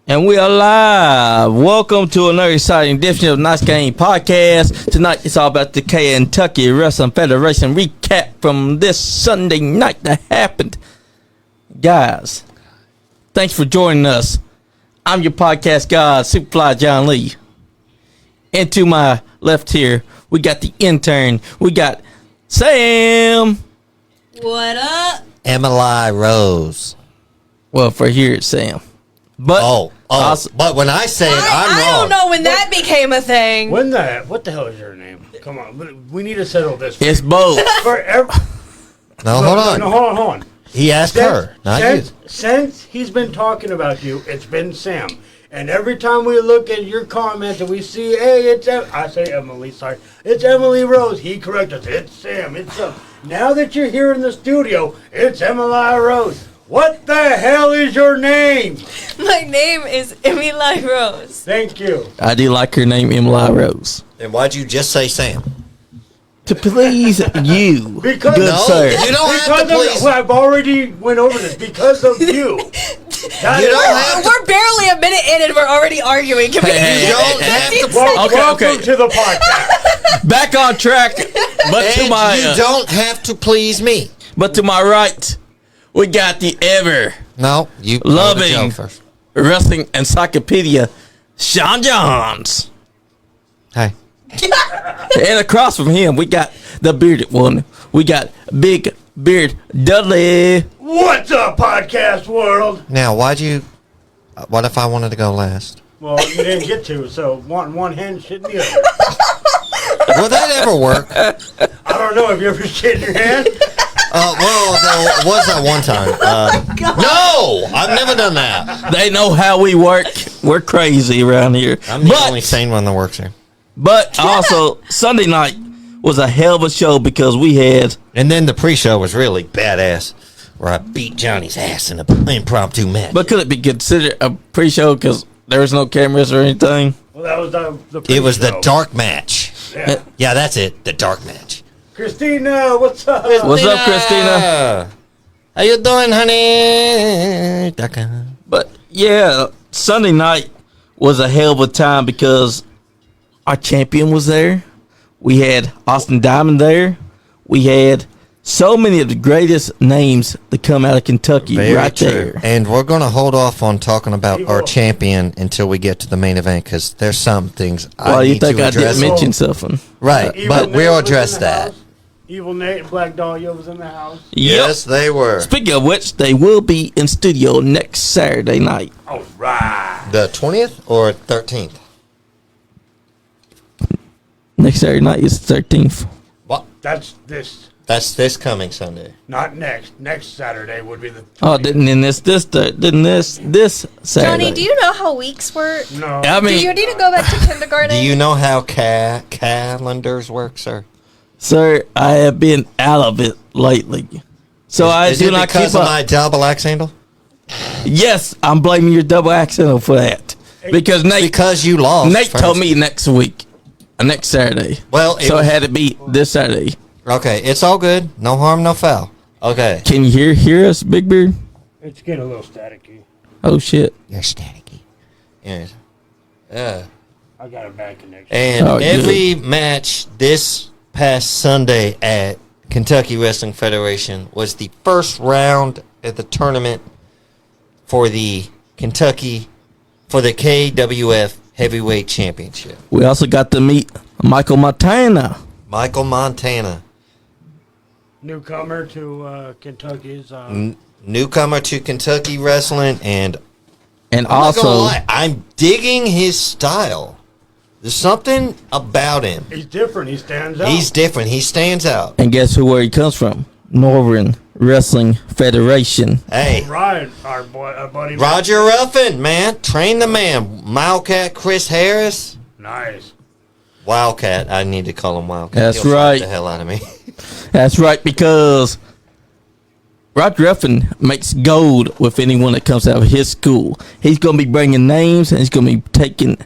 And we are live. Welcome to another exciting edition of Niceguyandy podcast. Tonight it's all about the Kentucky Wrestling Federation recap from this Sunday night that happened. Guys, thanks for joining us. I'm your podcast god, Superfly Johnny Lee. And to my left here, we got the intern. We got Sam. What up? Emily Rose. Well, for here it's Sam. But but when I say it, I'm wrong. I don't know when that became a thing. What the hell is your name? Come on, we need to settle this. It's both. No, hold on. No, hold on. He asked her, not you. Since he's been talking about you, it's been Sam. And every time we look at your comments and we see, hey, I say Emily, sorry. It's Emily Rose. He corrected us. It's Sam. It's Sam. Now that you're here in the studio, it's Emily Rose. What the hell is your name? My name is Emily Rose. Thank you. I do like her name, Emily Rose. And why'd you just say Sam? To please you, Because good sir. You don't have to please. I've already went over this. Because of you. We're barely a minute in and we're already arguing. Can we Hey, You don't have to Welcome to the podcast. Back on track, but to And my you don't have to please me. but to my right, we got the ever No, you loving go first. wrestling encyclopedia, Sean Johns. Hey. And across from him, we got the bearded one. We got Big Beard Dudley. What's up, podcast world? Now, what if I wanted to go last? Well, you didn't get to, so one hand shit in the other. Will that ever work? I don't know. Have you ever shit in your hand? Well, there was that one time. No, I've never done that. They know how we work. We're crazy around here. I'm the only sane one that works here. But also, Sunday night was a hell of a show because we had... And then the pre-show was really badass, where I beat Johnny's ass in an impromptu match. But could it be considered a pre-show because there was no cameras or anything? Well, that was the It was the pre-show. dark match. Yeah. Yeah, that's it. The dark match. Christina, what's up? What's up, Christina? How you doing, honey? But yeah, Sunday night was a hell of a time because our champion was there. We had Austin Diamond there. We had so many of the greatest names that come out of Kentucky there. And we're going to hold off on talking about our champion until we get to the main event because there's some things Well, I you need think to I address. didn't mention something? Right, Evil but Nate we'll was in address the that. house. Evil Nate and Black Dahlia was in the house. Yes, they were. Speaking of which, they will be in studio next Saturday night. All right. The 20th or 13th? Next Saturday night is the 13th. What? That's this. That's this coming Sunday. Not next. Next Saturday would be the. Oh, didn't this Saturday? Johnny, do you know how weeks work? No. I Do mean, you need to go back to kindergarten? Do you know how calendars work, sir? sir, I have been out of it lately, so I Is do it not because keep of up. my double axe handle? Yes, I'm blaming your double accent for that because Because you lost. Nate first. told me next week, next Saturday. Well, so it had to be this Saturday. Okay, it's all good. No harm, no foul. Okay. Can you hear us, Big Beard? It's getting a little staticky. Oh shit! You're staticky. Yes. Yeah. I got a bad connection. And Oh, every match this past Sunday at Kentucky Wrestling Federation was the first round of the tournament for the KWF Heavyweight Championship. We also got to meet Michael Montana. Michael Montana, Newcomer to Kentucky's. newcomer to Kentucky wrestling, and And I'm not gonna also, lie, I'm digging his style. There's something about him. He's different. He stands out. He's different. He stands out. and guess where he comes from? Northern Wrestling Federation. Hey, Ryan, our boy, our buddy. Roger Ruffin, man. Train the man. Wildcat Chris Harris. Nice. Wildcat. I need to call him Wildcat. That's He'll right. slap the hell out of me. That's right, because Roger Ruffin makes gold with anyone that comes out of his school. He's going to be bringing names, and he's going to be taking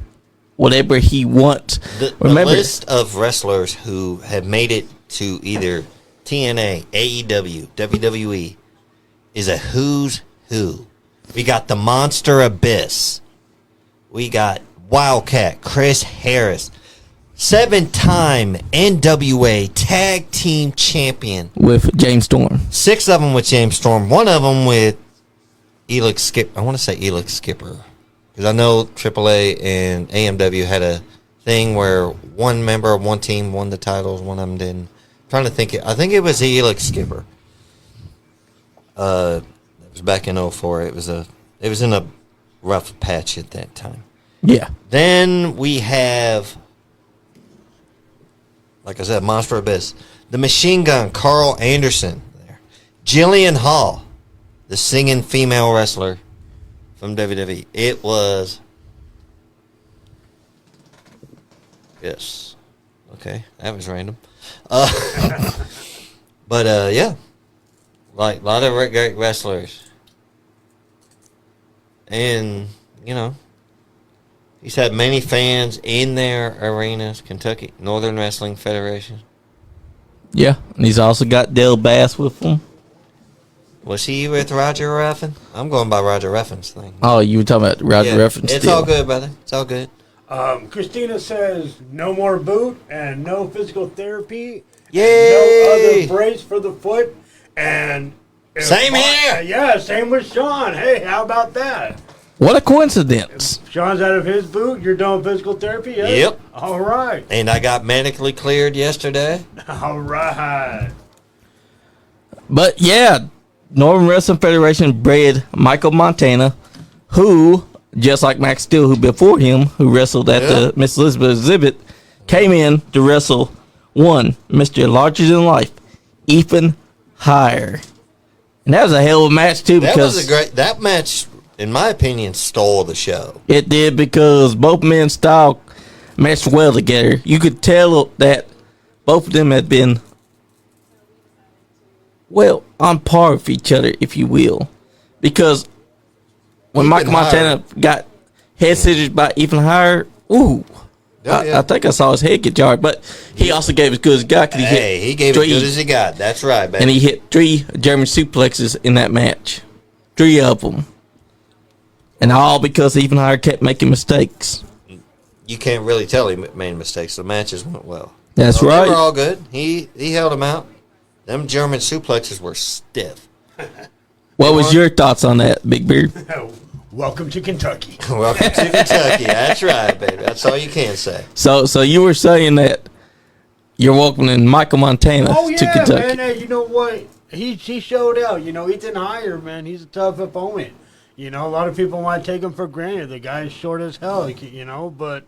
whatever he wants. The Remember, list of wrestlers who have made it to either TNA, AEW, WWE is a who's who. We got the Monster Abyss. we got Wildcat Chris Harris, 7-time NWA Tag Team Champion with James Storm. 6 of them with James Storm. 1 of them with Elix Skip. I want to say Elix Skipper because I know AAA and AMW had a thing where one member of one team won the titles, one of them didn't. I'm trying to think. I think it was Elix Skipper. It was back in 04. It was in a rough patch at that time. Yeah. Then we have, like I said, Monster Abyss, the Machine Gun, Carl Anderson, there, Jillian Hall, the singing female wrestler from WWE. It was, yes, okay, that was random. But yeah, like a lot of great wrestlers, and you know, he's had many fans in their arenas. Kentucky Northern Wrestling Federation. Yeah, and he's also got Dale Bass with him. Was he with Roger Ruffin? I'm going by Roger Ruffin's thing. Oh, you were talking about Roger Ruffin It's still. all good, brother. It's all good. Christina says no more boot and no physical therapy. Yay! No other brace for the foot. And Same here. Yeah, same with Sean. Hey, how about that? What a coincidence. Sean's out of his boot. You're doing physical therapy? Yes? Yep. All right. And I got medically cleared yesterday. All right. But yeah, Northern Wrestling Federation bred Michael Montana, who, just like Max Steel, who before him, who wrestled at the Miss Elizabeth exhibit, came in to wrestle one Mr. Larger Than Life, Ethan Higher. And that was a hell of a match too, because That match, in my opinion, stole the show. it did, because both men's style matched well together. You could tell that both of them had been, well, on par with each other, if you will. Because when Ethan Michael Montana got head scissors by Ethan Higher, ooh, I think I saw his head get jarred, but he also gave as good as he got. He gave as good as he got. That's right, baby. And he hit 3 German suplexes in that match. 3 of them. And all because Ethan Higher kept making mistakes. You can't really tell he made mistakes. The matches went well. That's They right. were all good. He held them out. Them German suplexes were stiff. What was your thoughts on that, Big Beard? Welcome to Kentucky. Welcome to Kentucky. That's right, baby. That's all you can say. So you were saying that you're welcoming Michael Montana Oh, to yeah, Kentucky. man. Hey, you know what? He showed out. You know, Ethan Higher, man, he's a tough opponent. You know, a lot of people might take him for granted. The guy's short as hell, you know, but,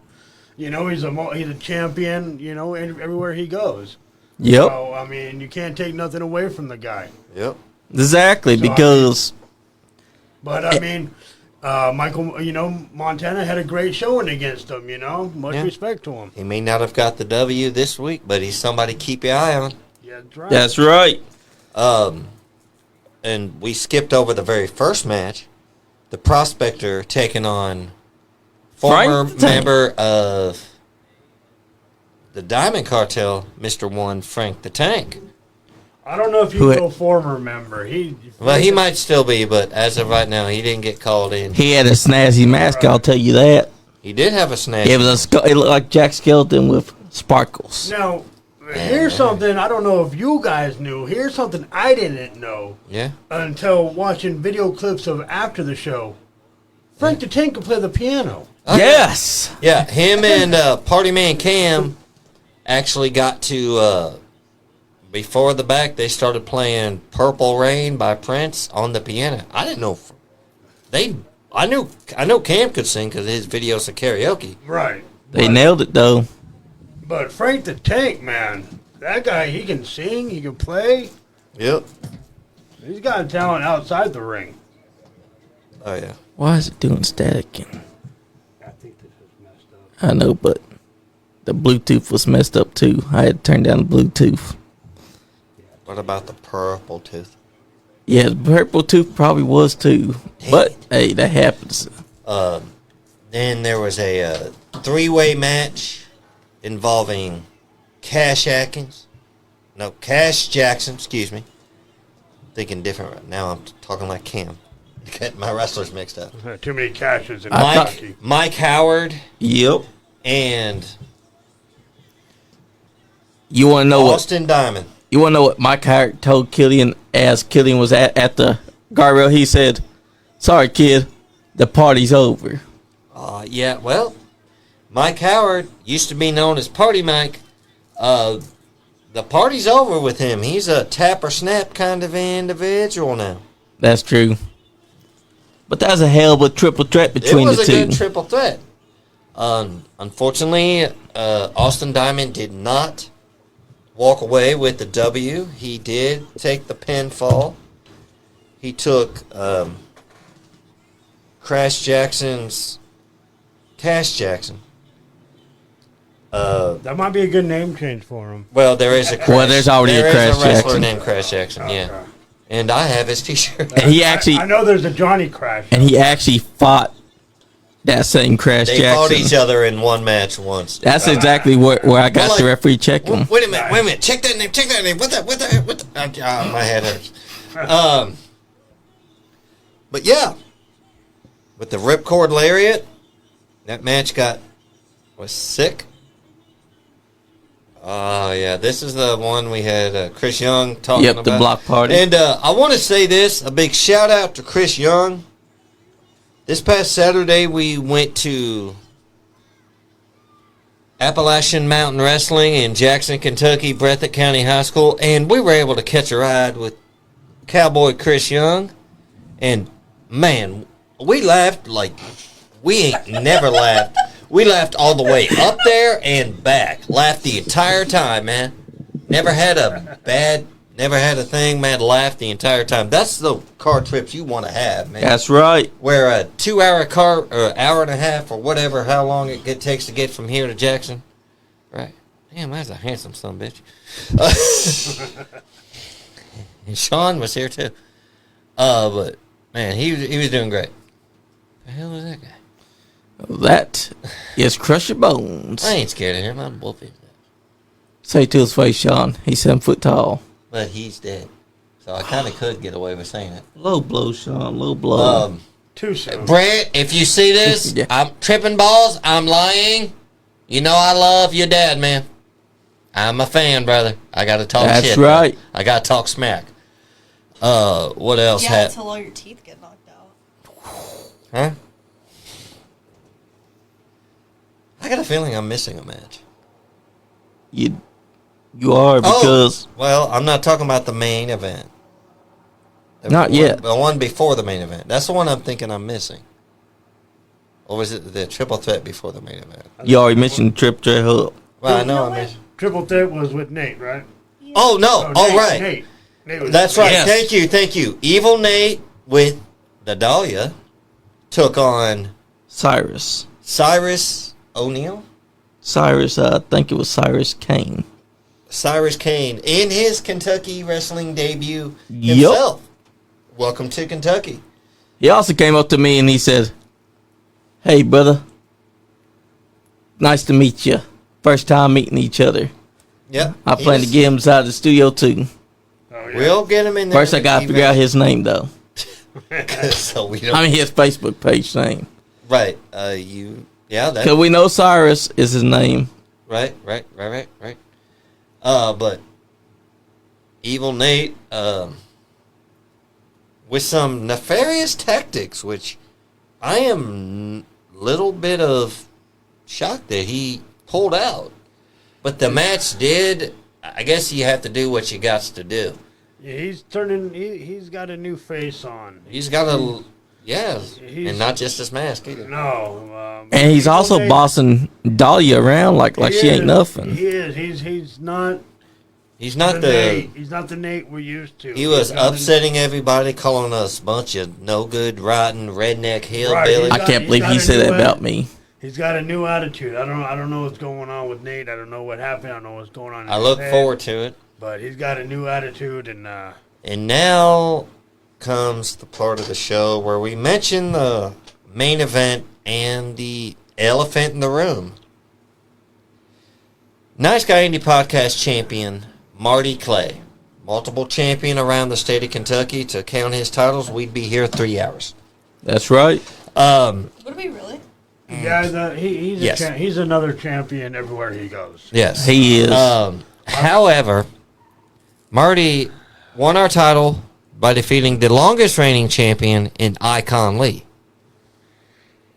you know, he's a champion, you know, everywhere he goes. Yep. So, I mean, you can't take nothing away from the guy. Yep. Exactly, So, because... But, I mean, Michael, you know, Montana had a great showing against him, you know. Much respect to him. He may not have got the W this week, but he's somebody to keep your eye on. Yeah, that's right. That's right. And we skipped over the very first match. The Prospector taking on former Frank the Tank. member of the Diamond Cartel, Mr. One, Frank the Tank. I don't know if you go former member. He might still be, but as of right now, he didn't get called in. He had a snazzy mask, I'll tell you that. He did have a snag. It was it looked like Jack Skeleton with sparkles. Now, here's something I don't know if you guys knew. Here's something I didn't know. Yeah. Until watching video clips of after the show. Frank the Tank could play the piano. Yes. Yeah, him and Party Man Cam actually got to, before the back, they started playing Purple Rain by Prince on the piano. I didn't know. I know Cam could sing because his videos are karaoke. Right. They nailed it, though. But Frank the Tank, man, that guy, he can sing, he can play. Yep. He's got talent outside the ring. Oh, yeah. Why is it doing static? I think this is messed up. I know, but the Bluetooth was messed up, too. I had to turn down the Bluetooth. What about the purple tooth? Yeah, the purple tooth probably was, too. But, hey, that happens. Then there was a 3-way match involving Cash Jackson, excuse me. Thinking different right now. I'm talking like Cam. Getting my wrestlers mixed up. Too many cashes in Mike Howard. Yep. And You want to know Austin Diamond. You want to know what Mike Howard told Killian as Killian was at the guardrail? He said, "Sorry, kid, the party's over." Yeah, well, Mike Howard used to be known as Party Mike. The party's over with him. He's a tap or snap kind of individual now. That's true. But that's a hell of a triple threat between the two. It was a good triple threat. Unfortunately, Austin Diamond did not walk away with the W. He did take the pinfall. He took Cash Jackson. That might be a good name change for him. Well, there is a Crash. Well, there's already a Crash wrestler Jackson named Crash Jackson. Yeah, Okay. and I have his T-shirt. And he actually, I know there's a Johnny Crash. and he actually fought that same Crash They Jackson. fought each other in one match once. That's exactly where I got Well, the like- referee check him. Wait a minute. Check that name. What the? My head hurts. But yeah, with the ripcord lariat, that match was sick. Oh yeah, this is the one we had Chris Young talking about. Yep, the block party. And I want to say this: a big shout out to Chris Young. This past Saturday, we went to Appalachian Mountain Wrestling in Jackson, Kentucky, Breathitt County High School, and we were able to catch a ride with Cowboy Chris Young. And man, we laughed like we ain't never laughed. We laughed all the way up there and back. Laughed the entire time, man. Never had a thing, man. Laughed the entire time. That's the car trips you want to have, man. That's right. Where a 2-hour car, or hour and a half, or whatever, how long it takes to get from here to Jackson. Right. Damn, that's a handsome son of a bitch. And Sean was here too. But man, he was doing great. The hell is that guy? That is Crusher Bones. I ain't scared of him. I'm whooping. Say to his face, Sean. He's 7 foot tall. But he's dead. So I kind of could get away with saying it. Low blow, Sean. Low blow. Too soon. Brett, if you see this, Yeah. I'm tripping balls. I'm lying. You know I love your dad, man. I'm a fan, brother. I got to talk That's shit. right. Bro. I got to talk smack. What else? Yeah, until all your teeth get knocked out. Huh? I got a feeling I'm missing a match. You are because Well, I'm not talking about the main event. Not yet. The one before the main event. That's the one I'm thinking I'm missing. Or was it the triple threat before the main event? you already mentioned Trip Trey Hub. Well, I know I missed. Triple threat was with Nate, right? Oh, no. Oh, Nate, right. Nate was That's right. Yes. Thank you. Evil Nate with the Dahlia took on Cyrus. Cyrus O'Neal. Cyrus, I think it was Cyrus Kane. Cyrus Kane in his Kentucky wrestling debut Yep. himself. Welcome to Kentucky. He also came up to me and he said, "Hey, brother. Nice to meet you. First time meeting each other. Yep. I plan to get him inside the studio, too. Oh, yeah. We'll get him in there. First, I got to figure out his name, though. So we don't. I mean, his Facebook page name. Right. Yeah. Because we know Cyrus is his name. Right. But Evil Nate, with some nefarious tactics, which I am little bit of shocked that he pulled out. But the match did. I guess you have to do what you got to do. Yeah, he's turning. He's got a new face on. He's got a. Yeah. He's- And not just his mask either. No. And he's also Nate- bossing Dahlia around like He she ain't is. nothing. He is. He's not. He's not Nate. He's not the Nate we're used to. He was He's not upsetting everybody, calling us a bunch of no good, rotten, redneck hillbillies. Right, I can't believe he said that about me. He's got a new attitude. I don't know what's going on with Nate. I don't know what happened. I don't know what's going on. In I his look head, forward to it. But he's got a new attitude, and And now comes the part of the show where we mention the main event and the elephant in the room. Niceguyandy podcast champion Marty Clay multiple champion around the state of Kentucky, to count his titles, we'd be here 3 hours. That's right. Would we really? Yeah, he's Yes. he's another champion everywhere he goes. Yes. He is. However, Marty won our title by defeating the longest reigning champion in Icon Lee.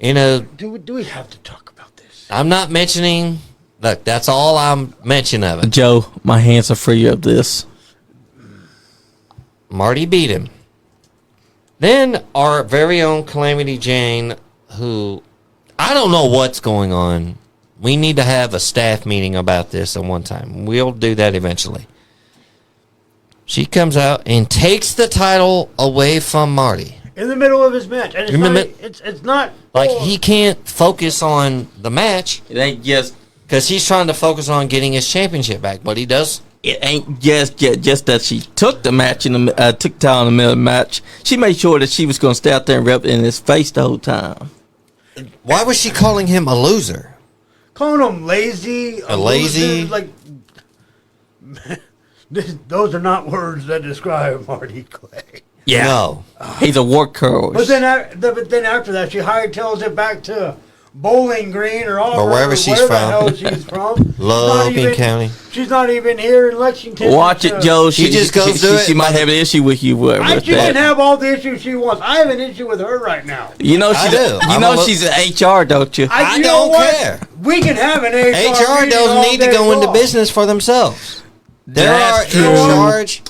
Do we have to talk about this? I'm not mentioning. Look, that's all I'm mentioning of it. Joe, my hands are free of this. Marty beat him. Then our very own Calamity Jane, who I don't know what's going on. We need to have a staff meeting about this at one time. We'll do that eventually. She comes out and takes the title away from Marty. In the middle of his match. And it's not Like, he can't focus on the match It ain't just. because he's trying to focus on getting his championship back. But he does. It ain't just that she took the match in the took the title in the middle of the match. She made sure that she was going to stay out there and rub it in his face the whole time. Why was she calling him a loser? calling him lazy. A lazy? Loser, like, those are not words that describe Marty Clay. Yeah, No. he's a workhorse. But then after that, she hightails it back to Bowling Green or Auburn, wherever she's wherever from. the hell she's from. Logan County. She's not even here in Lexington. Watch it, Joe. She just goes through it. She might have an issue with you with She can that. have all the issues she wants. I have an issue with her right now. You know I she's do. you know she's an HR, don't you? I you know don't what? care. We can have an HR. HR meeting doesn't all need to day go into long. business for themselves. They are That's in true. charge.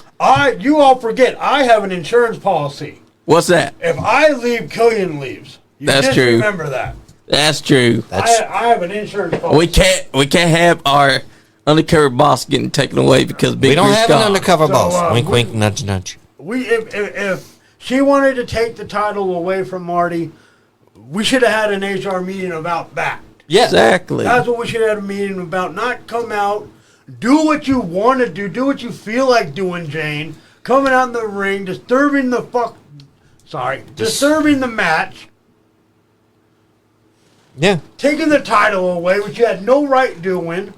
You all forget, I have an insurance policy. What's that? If I leave, Killian leaves. You That's just true. remember that. That's true. I have an insurance policy. We can't have our undercover boss getting taken away because Big We don't Bruce have gone. an undercover So, boss. Wink, we- wink, nudge, nudge. If she wanted to take the title away from Marty, we should have had an HR meeting about that. Yeah. Exactly. That's what we should have had a meeting about. Not come out, do what you want to do what you feel like doing, Jane. Coming out in the ring, disturbing the match, Yeah. taking the title away, which you had no right doing.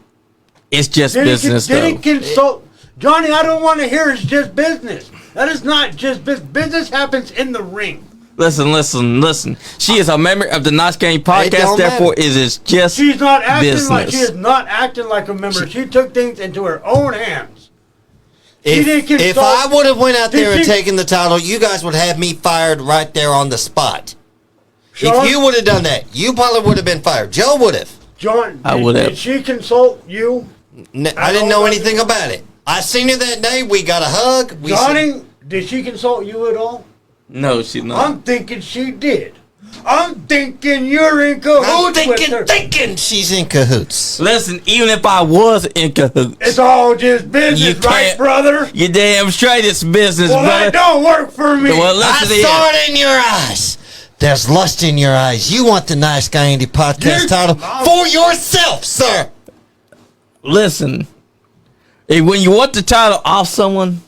It's just business, Didn't though. consult. Johnny, I don't want to hear it's just business. That is not just business. Business happens in the ring. Listen. She is a member of the Nice Game podcast, don't therefore matter. it is just She's not acting business. like she is not acting like a member. She took things into her own hands. didn't consult- If I would have went out Did there and she- taken the title, you guys would have me fired right there on the spot. Sean? If you would have done that, you probably would have been fired. Joe would have. John, I would have. did she consult you? I didn't know anything about it. I seen her that day. We got a hug. We Johnny, did she consult you at all? No, she's not. I'm thinking she did. I'm thinking you're in cahoots I'm with her. thinking she's in cahoots. Listen, even if I was in cahoots, It's all just You business, right, can't- brother? you damn straight it's business, Well, brother. that don't work for me. Well, I listen saw here. it in your eyes. There's lust in your eyes. You want the Niceguyandy podcast You're- title for yourself, sir. Listen, when you want the title off someone,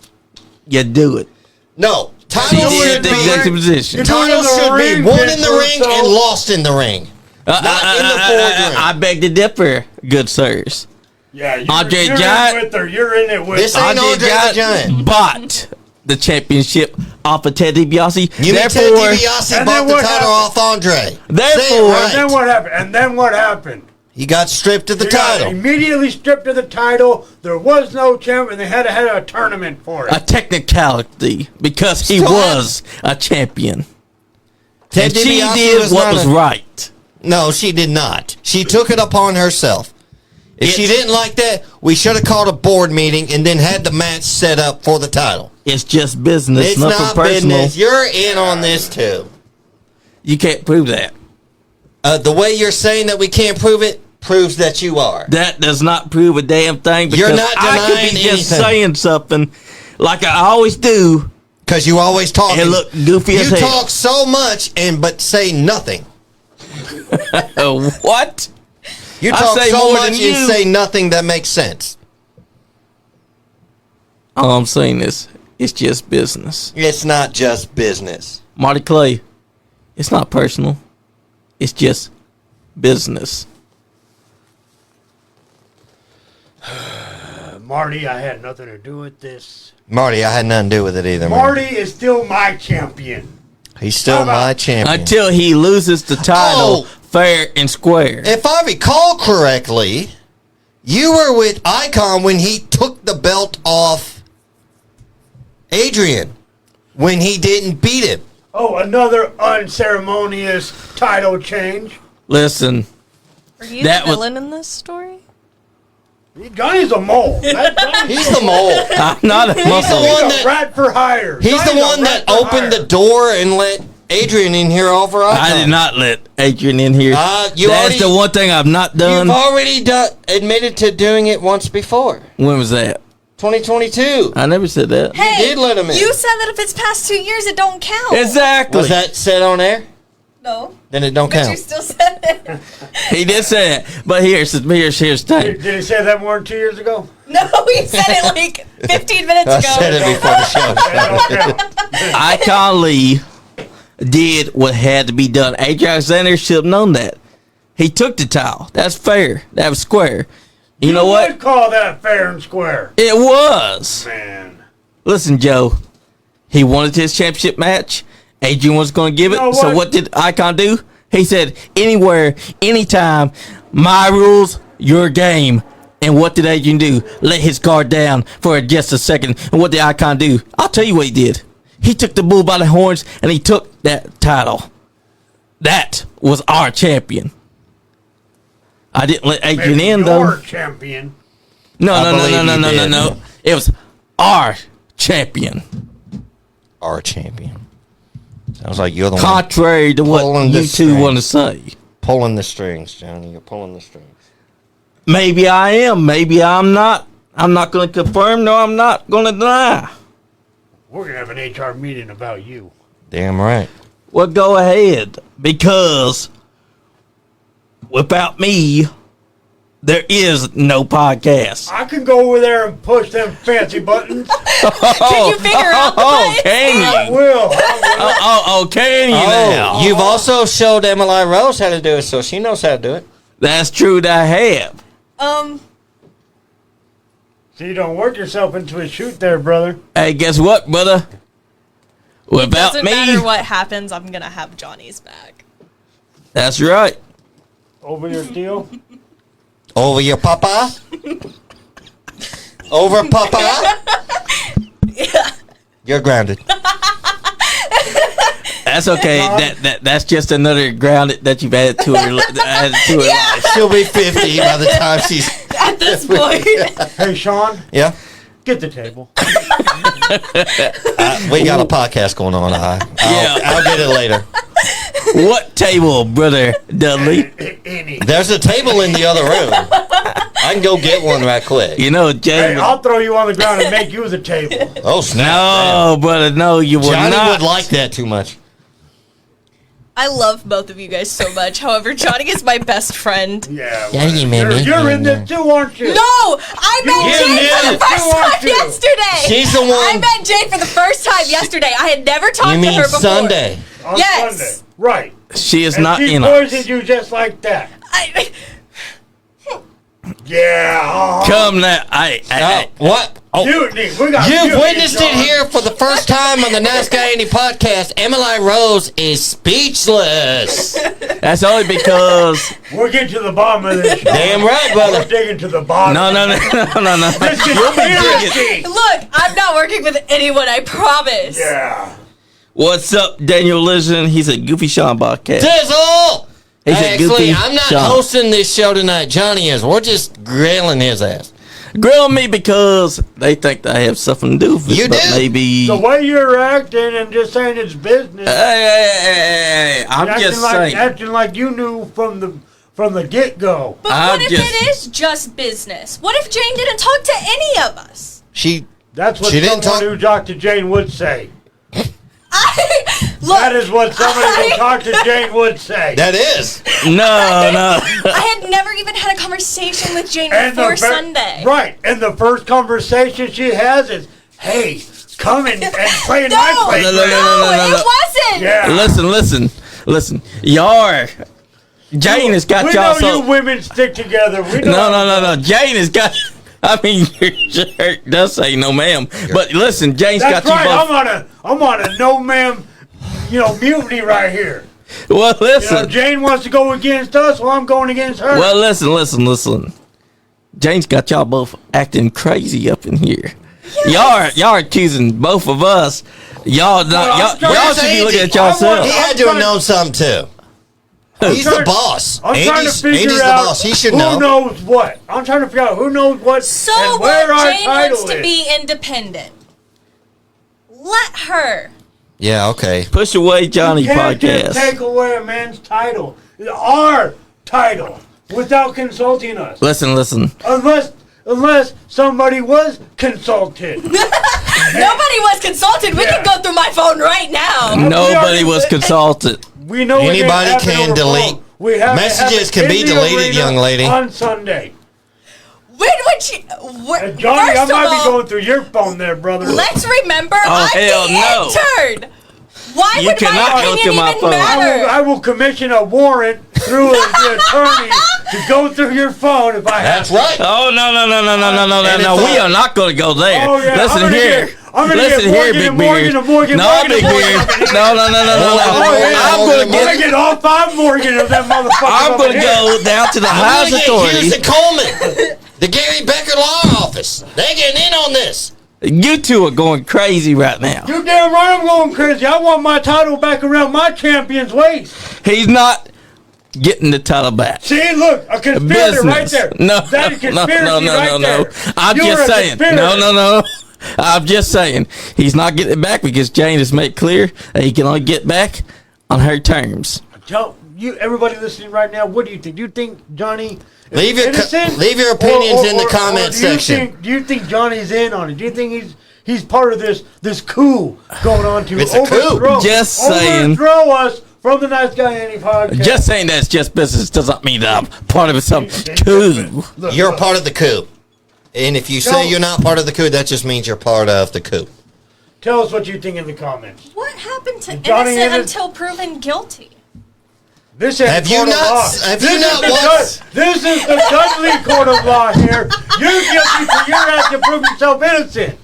you do it. No, She title did should the executive be position. You're doing title it in the should be ring, won Vince in the ring Russo. and lost in the ring. Not in the boardroom. I beg to differ, good sirs. Yeah, you're, Andre you're Giant- in with her. You're in it with This her. ain't Andre the Giant. bought the championship off of Ted DiBiase. You mean Ted Therefore, DiBiase And bought then the what title happened? off Andre. Therefore- Say it And right. then what happened? And then what happened? He got stripped of the She got title. immediately stripped of the title. There was no champ, and they had to have a tournament for a it. technicality because he Still was a champion. Ted And she DiBiase did what not was a- right. No, she did not. She took it upon herself. If she didn't like that, we should have called a board meeting and then had the match set up for the title. It's just business, It's nothing not personal. business. You're in on this too. You can't prove that. The way you're saying that we can't prove it proves that you are. That does not prove a damn thing because You're not I could be denying just anything. saying something like I always do Because you always talk. and look goofy You as hell. talk so much but say nothing. What? You I talk say so more much than and you. say nothing that makes sense. All I'm saying is it's just business. It's not just business. Marty Clay, it's not personal. It's just business. Marty, I had nothing to do with this. Marty, I had nothing to do with it either. Marty is still my champion. He's still my champion. Until he loses the title fair and square. If I recall correctly, you were with Icon when he took the belt off Adrian. When he didn't beat him. Oh, another unceremonious title change. Listen. Are you the villain in this story? Johnny's a mole. He's the mole. I'm not a He's muscle. the one He's a rat for hire. He's the one that opened the door and let Adrian in here over Icon. I did not let Adrian in here. That's already, the one thing I've not done. You've already admitted to doing it once before. When was that? 2022. I never said that. Hey, you did let him in. You said that if it's past 2 years, it don't count. Exactly. Was that said on air? No. Then it don't But count. you still said it. He did say it. But here's the thing. Did he say that more than 2 years ago? No, he said it like 15 minutes I ago. said it before the show. Icon Lee did what had to be done. Adrian Alexander should have known that. He took the towel. That's fair. That was square. You know what? would call that fair and square. It was. Man. Listen, Joe. He wanted his championship match. Adrian was going to give it. You know So what? what did Icon do? He said, anywhere, anytime, my rules, your game. And what did Adrian do? Let his guard down for just a second. And what did Icon do? I'll tell you what he did. He took the bull by the horns and he took that title. That was our champion. I didn't let Adrian in, though. Your champion. No. did. It was our champion. Our champion. Sounds like you're the Contrary to what pulling the you two strings. want to say. Pulling the strings, Johnny. You're pulling the strings. Maybe I am. Maybe I'm not. I'm not going to confirm. No, I'm not going to deny. We're going to have an HR meeting about you. Damn right. Well, go ahead. Because without me, there is no podcast. I can go over there and push them fancy buttons. Can you figure out the buttons? Can I you? will. Can you now? You've also showed Emily Rose how to do it, so she knows how to do it. That's true that I have. So you don't work yourself into a shoot there, brother. Hey, guess what, brother? Without Doesn't me, matter what happens, I'm going to have Johnny's back. that's right. Over your deal. Over your papa? Over papa? Yeah. You're grounded. That's okay. That's just another ground that you've added to her. Life. She'll be 50 by the time she's... At this point. Hey, Sean, Yeah? get the table. We got a podcast going on. I'll get it later. What table, brother Dudley? Any. There's a table in the other room. I can go get one right quick. You know, Hey, Jamie. I'll throw you on the ground and make you the table. Oh, snap. No, brother, no, you would Johnny not. would like that too much. I love both of you guys so much. However, Johnny is my best friend. Yeah. Yeah, you made me. You're in this too, aren't you? No! I met You Jay for did the first too, aren't time you? yesterday! She's the one- I met Jay for the first time yesterday. I had never talked You to mean her before. Sunday? On Yes. Sunday. Right. She is And not she in poisoned us. you just like that. I, Yeah. Come now. What? Oh. Mutiny. We got You've mutiny, witnessed it Sean. here for the first time on the Niceguyandy podcast. Emily Rose is speechless. That's only because. We're getting to the bottom of this. Sean. Damn right, We're brother. digging to the bottom. No. This You'll be digging. conspiracy. look, I'm not working with anyone, I promise. Yeah. What's up, Daniel Listen? He's a Goofy Sean podcast. Tizzle! He's a Actually, goofy I'm not Sean. hosting this show tonight. Johnny is. We're just grilling his ass. Grill me because they think I have something to do with it. You but do. maybe. The way you're acting and just saying it's business. Hey, I'm just saying. Acting like you knew from the get-go. But I'm what if just- it is just business? What if Jane didn't talk to any of us? That's what She didn't someone talk- who talked to Jane would say. Look, That is what somebody who talked to Jane would say. That is. No. I had never even had a conversation with Jane before Sunday. Right, and the first conversation she has is, "Hey, come and play in my place." No, it wasn't. Yeah. Listen. Y'all. Jane has got we y'all know so. you women stick together. We know No. Jane has got. I mean, your shirt does say no, ma'am. But listen, James That's got you right. both. I'm on a no ma'am, mutiny right here. Well, listen. Jane wants to go against us, well, I'm going against her. Well, listen. James got y'all both acting crazy up in here. Yes. Y'all are accusing both of us. Y'all should be looking at yourselves. He had to have known something too. He's the boss. I'm trying to figure Andy's out the boss. He should who know. knows what. I'm trying to figure out who knows what So and where our Jane title wants to is. be independent. Let her. Yeah, okay. Push Away Johnny You can't just podcast. take away a man's title. It's our title without consulting us. Listen. Unless somebody was consulted. Nobody was consulted. We can go through my phone right now. Nobody was consulted. We know it didn't Anybody happen can over delete. phone. We have to have Messages it can in be the deleted, arena young lady. on Sunday. When would she? Johnny, I first might of be all, going through your phone there, brother. let's remember Oh, I'm hell the no. intern. Why You would cannot my go opinion through my even phone. matter? I will commission a warrant through the attorney to go through your phone if I have That's right. Oh no! We are not going to go there. Oh, yeah, Listen I'm gonna here. get- I'm gonna Listen get here, Morgan Big and Morgan Beard. and Morgan, No, Morgan Big and Morgan Beard. up in here. No. Oh, yeah. I'm going to I'm gonna get. get all 5 Morgan of them motherfuckers. I'm up going in to here. go down to the highest authority. Houston Coleman, the Gary Becker Law Office. They getting in on this. You two are going crazy right now. You damn right I'm going crazy. I want my title back around my champion's waist. He's not getting the title back. See, look, a conspirator right there. No, That is conspiracy right there. I'm You're just a saying. conspirator. No. I'm just saying he's not getting it back because Jane has made clear that he can only get back on her terms. Tell you, everybody listening right now, what do you think? Do you think Johnny is Leave your innocent? leave your opinions in the Or comment do you section. do you think Johnny's in on it? Do you think he's part of this coup going on to It's a coup. Just saying. overthrow us from the Niceguyandy podcast? Just saying that's just business doesn't mean that I'm part of some coup. Look, You're look. part of the coup. And if you say you're not part of the coup, that just means you're part of the coup. Tell us what you think in the comments. What happened to Johnny innocent is- until proven guilty? This is Have the you court of not- law. have This you is not the once- This is the Dudley court of law here. You're guilty for your act to prove yourself innocent.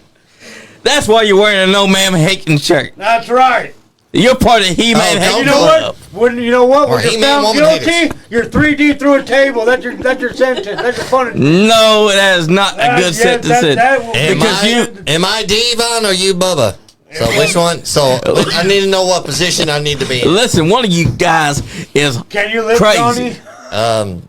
That's why you're wearing a no ma'am hating shirt. That's right. You're part of He-Man Oh, hating You know club. what? You know what? Or When you're He-Man found woman guilty, haters. you're 3D through a table. That's your sentence. That's your punishment. No, that is not a good sentence. Am I Devon or you Bubba? So which one? So I need to know what position I need to be in. Listen, one of you guys is Can you lift, crazy. Johnny?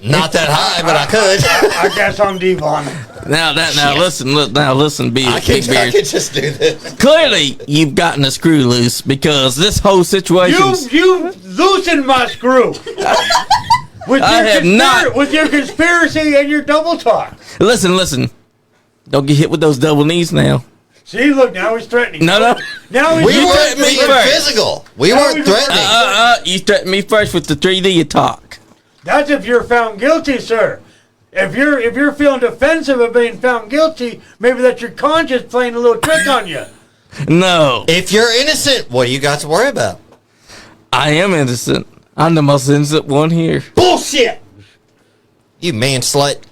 Not that high, but I could. I guess I'm Devon. Now listen, I Big could Beard. just do this. Clearly, you've gotten a screw loose because this whole situation. You loosened my screw. With I have not. With your conspiracy and your double talk. Listen. Don't get hit with those double knees now. See, look, now he's threatening. No. Now he's We You weren't threatened me being first. physical. We How weren't we doing? threatening. You threatened me first with the 3D talk. That's if you're found guilty, sir. If you're feeling defensive of being found guilty, maybe that's your conscience playing a little trick on you. No, If you're innocent, what do you got to worry about? I am innocent. I'm the most innocent one here. Bullshit. You man slut.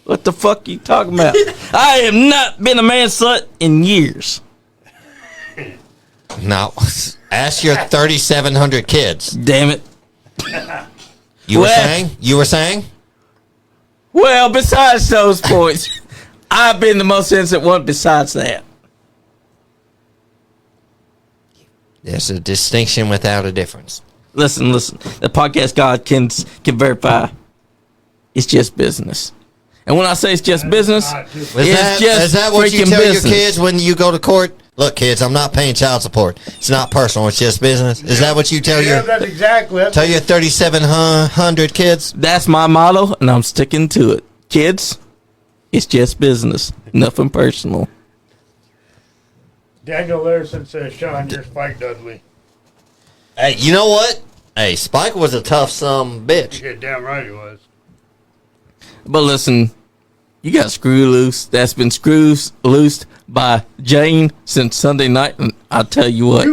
What the fuck you talking about? I have not been a man slut in years. No. Ask your 3,700 kids. Damn it. You were Well- saying? You were saying? Well, besides those points, I've been the most innocent one besides that. There's a distinction without a difference. Listen. The podcast God can verify. It's just business. And when I say it's just business, Is that what you freaking tell business. your kids when you go to court? Look, kids, I'm not paying child support. It's not personal. It's just business. Is that what you tell Yeah, your that's exactly. That's tell your 3,700 kids? That's my motto, and I'm sticking to it. Kids, it's just business. Nothing personal. Daniel Larson says, Sean, you're Spike Dudley. Hey, you know what? Hey, Spike was a tough bitch. Yeah, damn right he was. But listen, You got screw loose. That's been screws loosed by Jane since Sunday night, and I'll tell you what.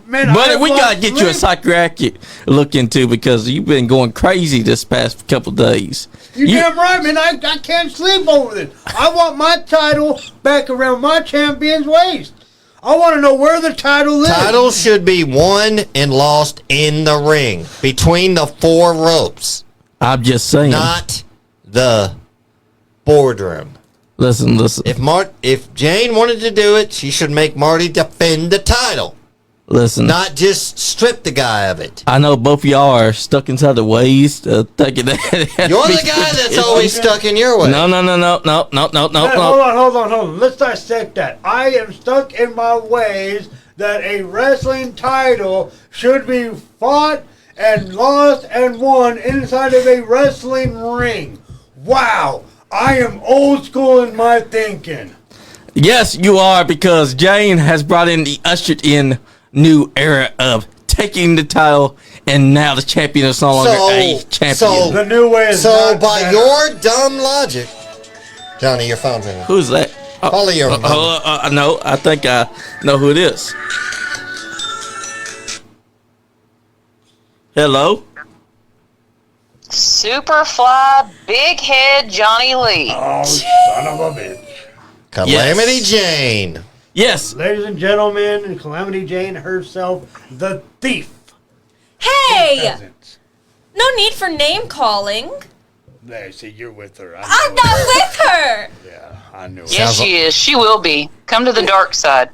But we gotta get you a psychiatric look into because you've been going crazy this past couple days. You damn right, man. I can't sleep over this. I want my title back around my champion's waist. I want to know where the title is. Titles should be won and lost in the ring between the four ropes, I'm just saying. not the boardroom. Listen. If Jane wanted to do it, she should make Marty defend the title, Listen. not just strip the guy of it. I know both of y'all are stuck inside the ways, thinking that. You're the guy that's always stuck in your way. No. Hey, hold on. Let's dissect that. I am stuck in my ways that a wrestling title should be fought and lost and won inside of a wrestling ring. Wow. I am old school in my thinking. Yes, you are, because Jane has brought in the ushered in new era of taking the title, and now the champion is no longer a champion. The new way is So not by that. your dumb logic, Johnny, your phone's ringing. Who's that? Follow your No, I think I know who it is. Hello? Superfly Big Head Johnny Lee. Oh, son of a bitch. Calamity Yes. Jane. Yes. Ladies and gentlemen, Calamity Jane herself, the thief. Hey! Peasant. No need for name calling. There, see, you're with her. I'm not with her. Yeah, I knew it. Yes, she is. She will be. Come to the dark side.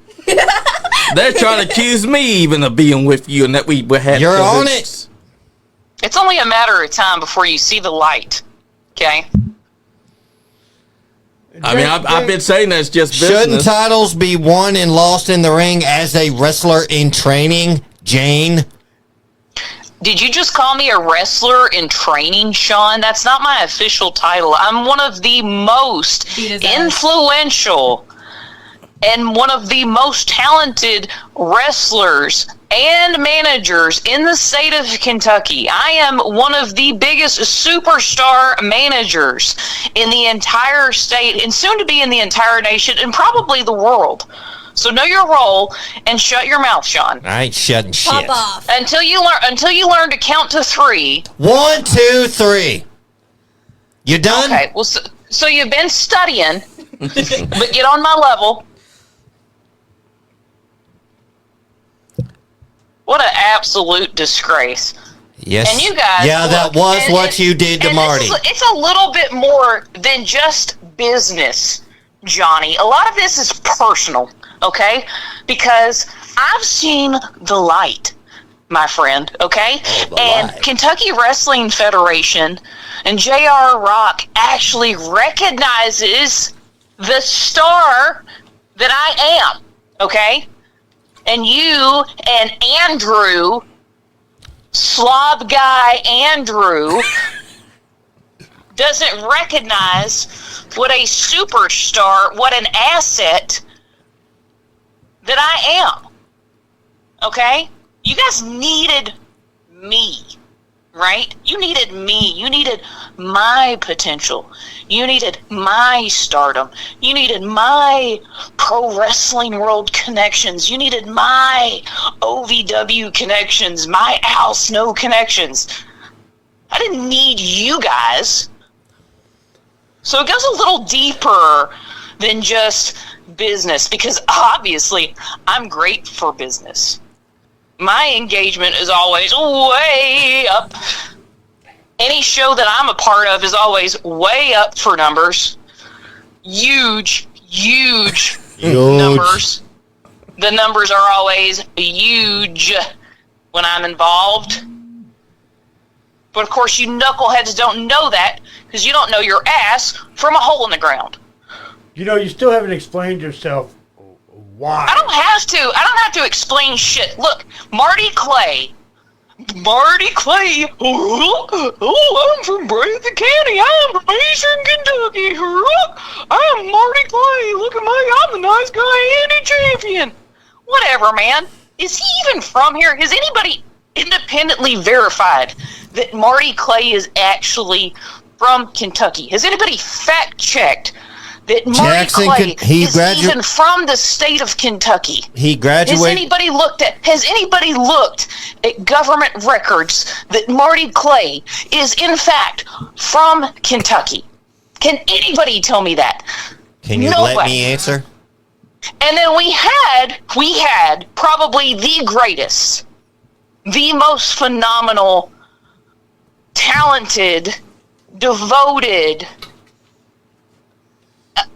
They're trying to accuse me even of being with you and that we had. You're on it. It's only a matter of time before you see the light. Okay? I mean, I've been saying that's just Shouldn't business. titles be won and lost in the ring as a wrestler in training, Jane? Did you just call me a wrestler in training, Sean? That's not my official title. I'm one of the most Beat his ass. influential and one of the most talented wrestlers and managers in the state of Kentucky. I am one of the biggest superstar managers in the entire state and soon to be in the entire nation and probably the world. So know your role and shut your mouth, Sean. I ain't shutting Pop shit. off. Until you learn to count to 3. 1, 2, 3. You done? Okay, well, so you've been studying, but get on my level. What an absolute disgrace. Yes. And you guys, yeah, that look, was and- what you did to and Marty. It's a little bit more than just business, Johnny. A lot of this is personal, okay? Because I've seen the light, my friend, okay? Oh, the and light. Kentucky Wrestling Federation and J.R. Rock actually recognizes the star that I am, okay? And you and Andrew, slob guy Andrew, doesn't recognize what a superstar, what an asset that I am. Okay? You guys needed me, right? You needed me. You needed my potential. You needed my stardom. You needed my pro wrestling world connections. You needed my OVW connections, my Al Snow connections. I didn't need you guys. So it goes a little deeper than just business, because obviously I'm great for business. My engagement is always way up. Any show that I'm a part of is always way up for numbers. Huge numbers. The numbers are always huge when I'm involved. But of course, you knuckleheads don't know that because you don't know your ass from a hole in the ground. You know, you still haven't explained yourself. Why? I don't have to explain shit. Look, Marty Clay, oh, I'm from Breathitt County. I'm from Eastern Kentucky. I'm Marty Clay. Look at I'm the nice guy and a champion. Whatever, man. Is he even from here? Has anybody independently verified that Marty Clay is actually from Kentucky? Has anybody fact-checked that Marty Jackson Clay is gradu- even from the state of Kentucky? He graduated. Has anybody looked at government records that Marty Clay is in fact from Kentucky? Can anybody tell me that? Can you let me answer? And then we had probably the greatest, the most phenomenal, talented, devoted,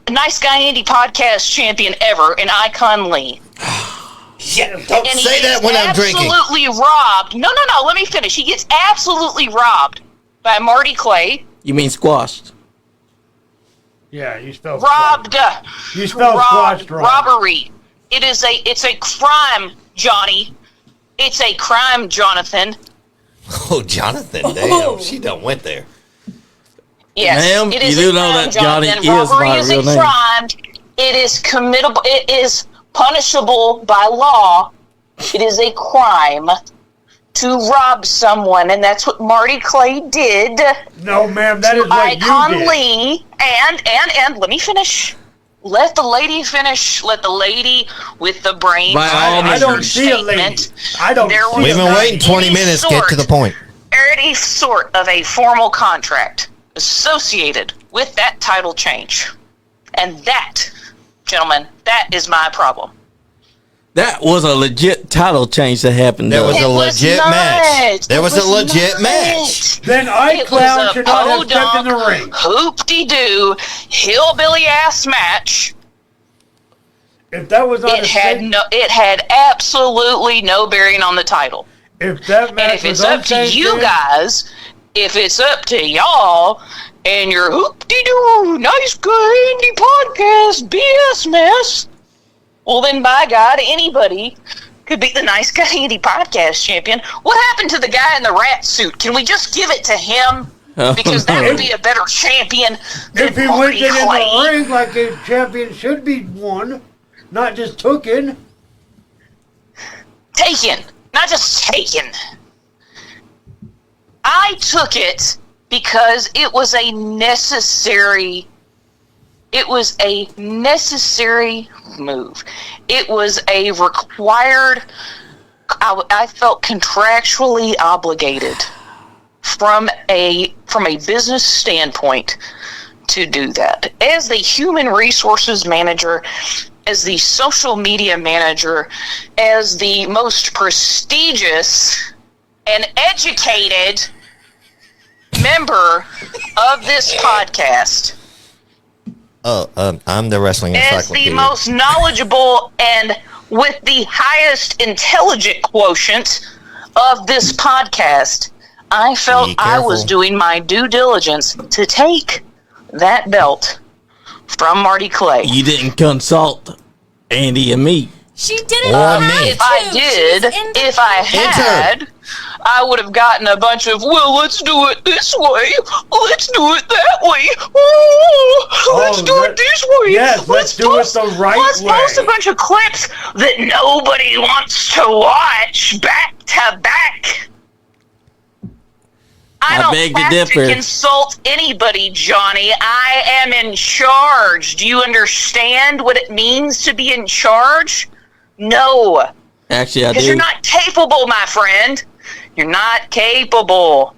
Niceguyandy podcast champion ever, and Icon Lee. Yeah, don't And say that when I'm drinking. Absolutely robbed. No, let me finish. He gets absolutely robbed by Marty Clay. You mean squashed? Yeah, you spelled Robbed. You spelled squashed wrong. Robbery. It's a crime, Johnny. It's a crime, Jonathan. Oh, Jonathan, damn, she done went there. Yes, Ma'am, it is you do a know crime, that Johnny Jonathan. is Robbery my is real a name. crime. It is committable. It is punishable by law. It is a crime to rob someone, and that's what Marty Clay did. No, ma'am, that is what Icon you did. Lee, and let me finish. Let the lady finish. Let the lady with the brain. By all I means. don't see a lady. I don't There see was We've been not waiting 20 any minutes. Get to the point. Any sort of a formal contract associated with that title change. And that, gentlemen, that is my problem. That was a legit title change that happened. There though. was a It was legit not. match. There was a legit not. match. Then It was iClown a should not have stepped in the ring. hoop-de-doo, hillbilly ass match. If that was not It had absolutely no bearing on the title. if that match And if was it's up to you unsanctioned, guys, if it's up to y'all and your hoop-de-doo Niceguyandy podcast BS mess, well then by God, anybody could be the Niceguyandy podcast champion. What happened to the guy in the rat suit? Can we just give it to him? Because that would be a better champion than if he wouldn't Marty get in Clay. the ring like a champion should be won, not just taken. Taken, not just taken. I took it because it was a necessary move. It was a required, I felt contractually obligated from a business standpoint to do that. As the human resources manager, as the social media manager, as the most prestigious and educated member of this podcast, I'm the wrestling as the encyclopedia. most knowledgeable and with the highest intelligent quotient of this podcast, I felt Be I was careful. doing my due diligence to take that belt from Marty Clay. You didn't consult Andy and me. She didn't Or have me. to. If I did, if I had, I would have gotten a bunch of, well, let's do it this way. Let's do it that way. Ooh, let's do it this way. Yes, let's do it the right Let's post a way. bunch of clips that nobody wants to watch back to back. I don't beg to have differ. to consult anybody, Johnny. I am in charge. Do you understand what it means to be in charge? No. Actually, I Because do. you're not capable, my friend. You're not capable.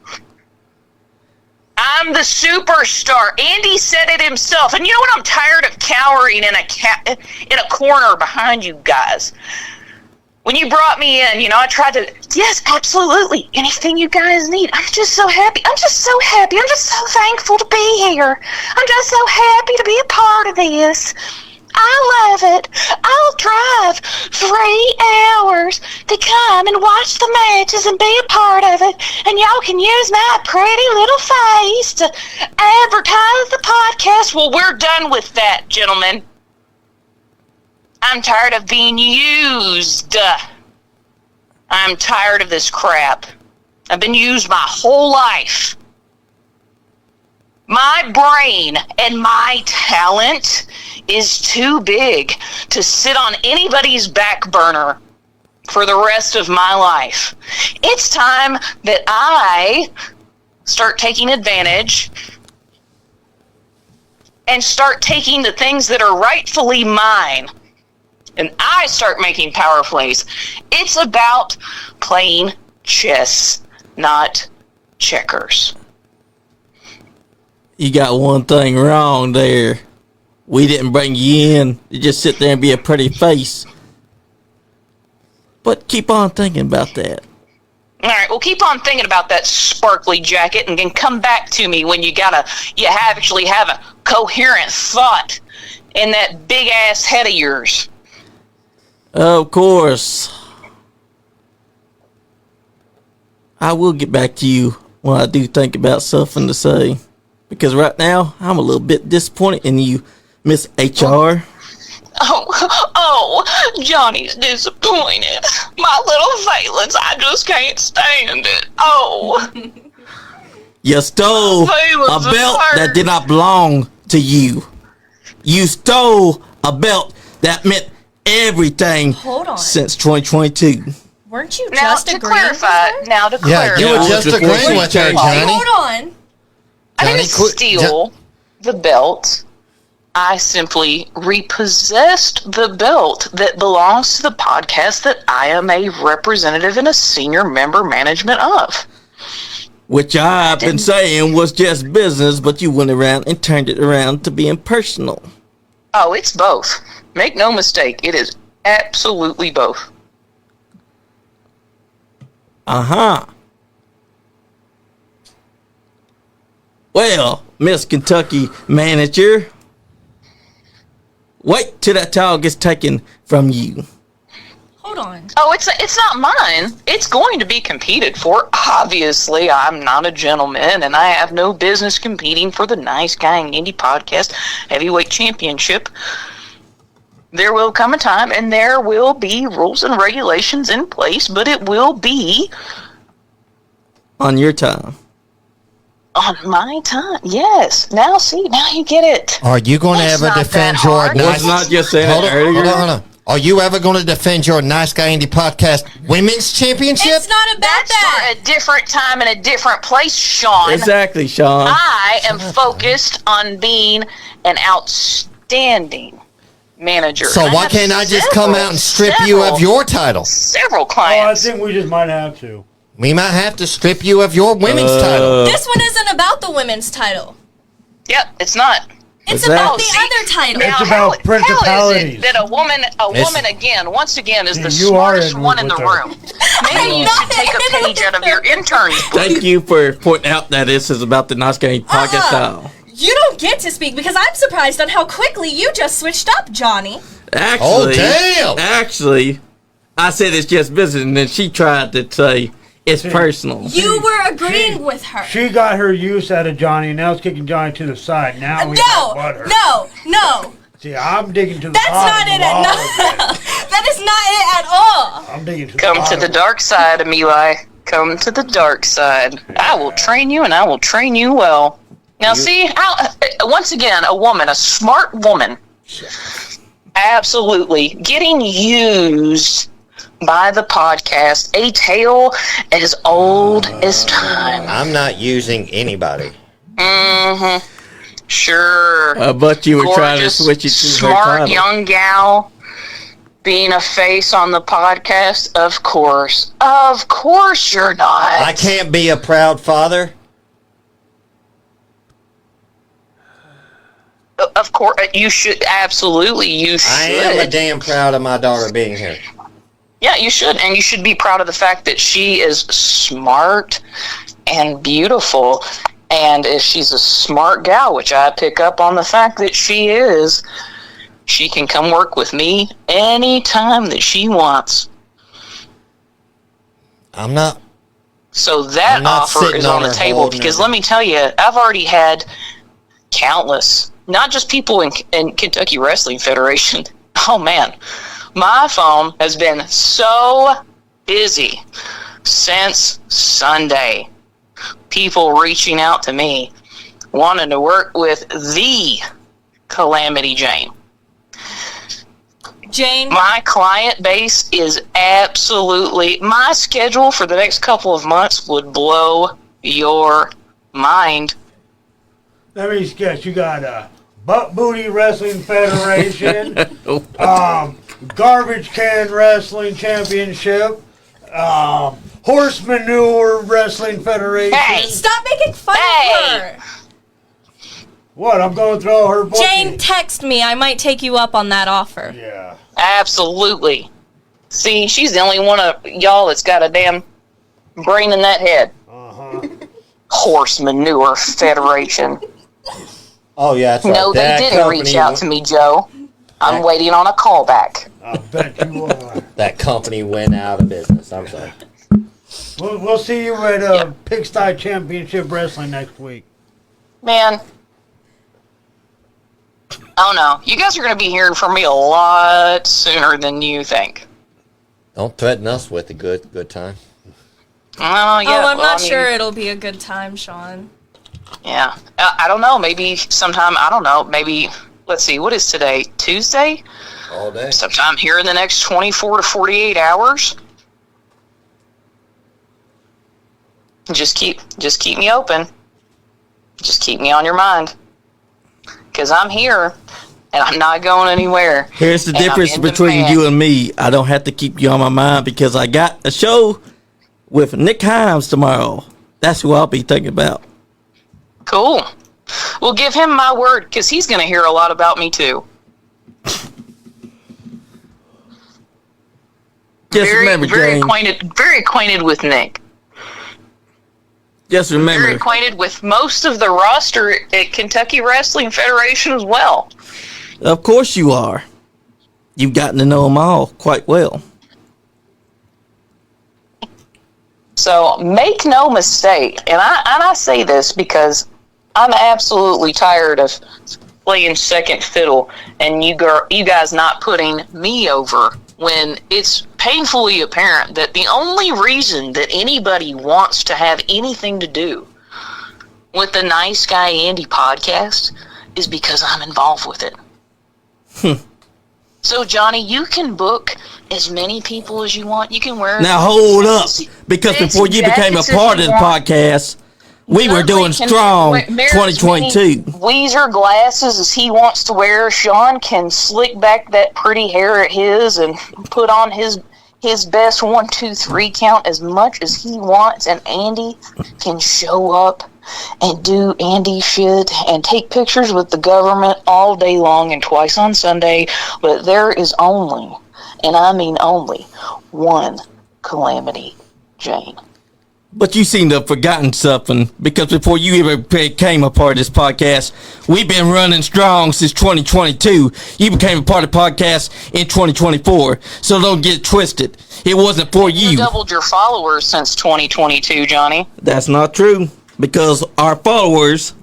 I'm the superstar. Andy said it himself. And you know what? I'm tired of cowering in a corner behind you guys. When you brought me in, I tried to, yes, absolutely, anything you guys need. I'm just so happy. I'm just so happy. I'm just so thankful to be here. I'm just so happy to be a part of this. I love it. I'll drive 3 hours to come and watch the matches and be a part of it. And y'all can use my pretty little face to advertise the podcast. Well, we're done with that, gentlemen. I'm tired of being used. I'm tired of this crap. I've been used my whole life. My brain and my talent is too big to sit on anybody's back burner for the rest of my life. It's time that I start taking advantage and start taking the things that are rightfully mine, and I start making power plays. It's about playing chess, not checkers. You got one thing wrong there. We didn't bring you in to just sit there and be a pretty face. But keep on thinking about that. All right, well, keep on thinking about that sparkly jacket, and then come back to me when you actually have a coherent thought in that big ass head of yours. Of course. I will get back to you when I do think about something to say. Because right now, I'm a little bit disappointed in you, Miss HR. Oh, Johnny's disappointed. My little Valence, I just can't stand it. Oh. You stole a belt that did not belong to you. You stole a belt that meant everything since 2022. Weren't you Now, just to agreeing clarify, with her? Yeah, you were just agreeing with her, Johnny. Hold on. I didn't Johnny, steal the belt. I simply repossessed the belt that belongs to the podcast that I am a representative and a senior member management of. Which I've been saying was just business, but you went around and turned it around to being personal. Oh, it's both. Make no mistake, it is absolutely both. Uh-huh. Well, Miss Kentucky manager, wait till that towel gets taken from you. Hold on. Oh, it's not mine. It's going to be competed for. Obviously, I'm not a gentleman, and I have no business competing for the Niceguyandy Podcast Heavyweight Championship. There will come a time, and there will be rules and regulations in place, but it will be On your time. on my time. Yes. Now you get it. Are you going to It's ever not defend that your hard. Was not just saying Hold it on, earlier. hold on. Are you ever going to defend your Niceguyandy Podcast Women's Championship? It's not about That's that. for a different time and a different place, Sean. Exactly, Sean. I am focused on being an outstanding manager. So And I why have can't I just come out and strip you of your title? Several Oh, I clients. think we just might have to. We might have to strip you of your women's title. This one isn't about the women's title. Yep, it's not. It's Exactly. about the See, other title. It's Now, about how is principalities. it that a woman once again, is the You are smartest in one in the with her. room? Maybe you should take a page out of your intern's book. Thank you for pointing out that this is about the Niceguyandy Podcast style. You don't get to speak because I'm surprised on how quickly you just switched up, Johnny. Actually, damn! Actually, I said it's just business, and then she tried to say it's personal. You were agreeing with her. She got her use out of Johnny, and now it's kicking Johnny to the side. Now we got butter. No. See, I'm digging to the That's bottom not it of all at of it. That is not it at all. I'm digging to Come the to bottom. the dark side, Emili. Come to the dark side. I will train you, and I will train you well. Now, once again, a smart woman, absolutely getting used by the podcast, a tale as old as time. I'm not using anybody. Mm-hmm. Sure. But you were trying to Gorgeous, switch it to her smart title. young gal being a face on the podcast. Of course you're not. I can't be a proud father. Of course you should. Absolutely, you should. I am damn proud of my daughter being here. Yeah, you should, and you should be proud of the fact that she is smart and beautiful. And if she's a smart gal, which I pick up on the fact that she is, she can come work with me anytime that she wants. I'm not. So that I'm not offer sitting is on on the her table holding because her. let me tell you, I've already had countless, not just people in Kentucky Wrestling Federation. Oh man, my phone has been so busy since Sunday. People reaching out to me, wanting to work with the Calamity Jane. Jane. My client base is absolutely... My schedule for the next couple of months would blow your mind. Let me guess. You got Butt Booty Wrestling Federation, Garbage Can Wrestling Championship, Horse Manure Wrestling Federation. Hey. Stop making fun Hey. of her. What? I'm going through her booking. Jane, text me. I might take you up on that offer. Yeah. Absolutely. See, she's the only one of y'all that's got a damn brain in that head. Horse Manure Federation. Oh, yeah, that's right. No, they That didn't company reach out to me, Joe. I'm waiting on a callback. I bet you are. That company went out of business. I'm sorry. We'll see you at Pigsty Championship Wrestling next week. Man. Oh no, you guys are going to be hearing from me a lot sooner than you think. Don't threaten us with a good time. Oh, yeah. I'm well, not I mean, sure it'll be a good time, Sean. Yeah. I don't know. Maybe sometime, I don't know. Maybe, let's see, what is today? Tuesday? All day. Sometime here in the next 24 to 48 hours. Just keep me open. Just keep me on your mind. Because I'm here, and I'm not going anywhere. Here's the And I'm difference in between demand. you and me. I don't have to keep you on my mind because I got a show with Nick Himes tomorrow. That's who I'll be thinking about. Cool. Well, give him my word, because he's going to hear a lot about me, too. Just remember, Jane. Very acquainted with Nick. Just Very remember. acquainted with most of the roster at Kentucky Wrestling Federation as well. Of course you are. You've gotten to know them all quite well. So make no mistake, and I say this because I'm absolutely tired of playing second fiddle and you guys not putting me over when it's painfully apparent that the only reason that anybody wants to have anything to do with the Niceguyandy podcast is because I'm involved with it. So, Johnny, you can book as many people as you want. You can wear... Now hold up, because before you became a part of the podcast, we were doing strong 2022. Weezer glasses as he wants to wear. Sean can slick back that pretty hair at his and put on his best 1, 2, 3 count as much as he wants. And Andy can show up and do Andy shit and take pictures with the government all day long and twice on Sunday. But there is only, and I mean only, one Calamity Jane. But you seem to have forgotten something, because before you even became a part of this podcast, we've been running strong since 2022. You became a part of the podcast in 2024, so don't get twisted. It wasn't for You you. doubled your followers since 2022, Johnny. That's not true, because our followers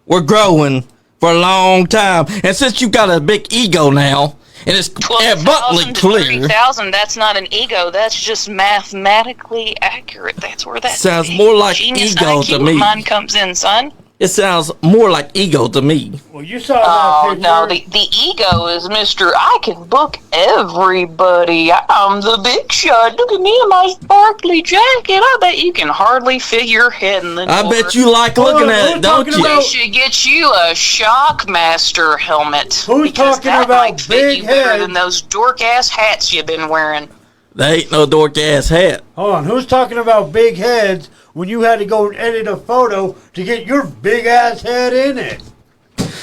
were growing for a long time. And since you got a big ego now, and it's abundantly 12,000 to clear. 30,000, that's not an ego. That's just mathematically accurate. That's where that Sounds more like genius ego IQ to of me. mine comes in, son. It sounds more like ego to me. Well, you saw Oh, that no, picture. the ego is Mr. I can book everybody. I'm the big shot. Look at me in my sparkly jacket. I bet you can hardly fit your head in the door. I bet you like Hold looking on, at we're it, don't talking you? We about- should get you a Shockmaster helmet. Who's because talking that about might fit big you better head? than those dork-ass hats you've been wearing. They ain't no dork ass hat. Hold on, who's talking about big heads when you had to go and edit a photo to get your big ass head in it?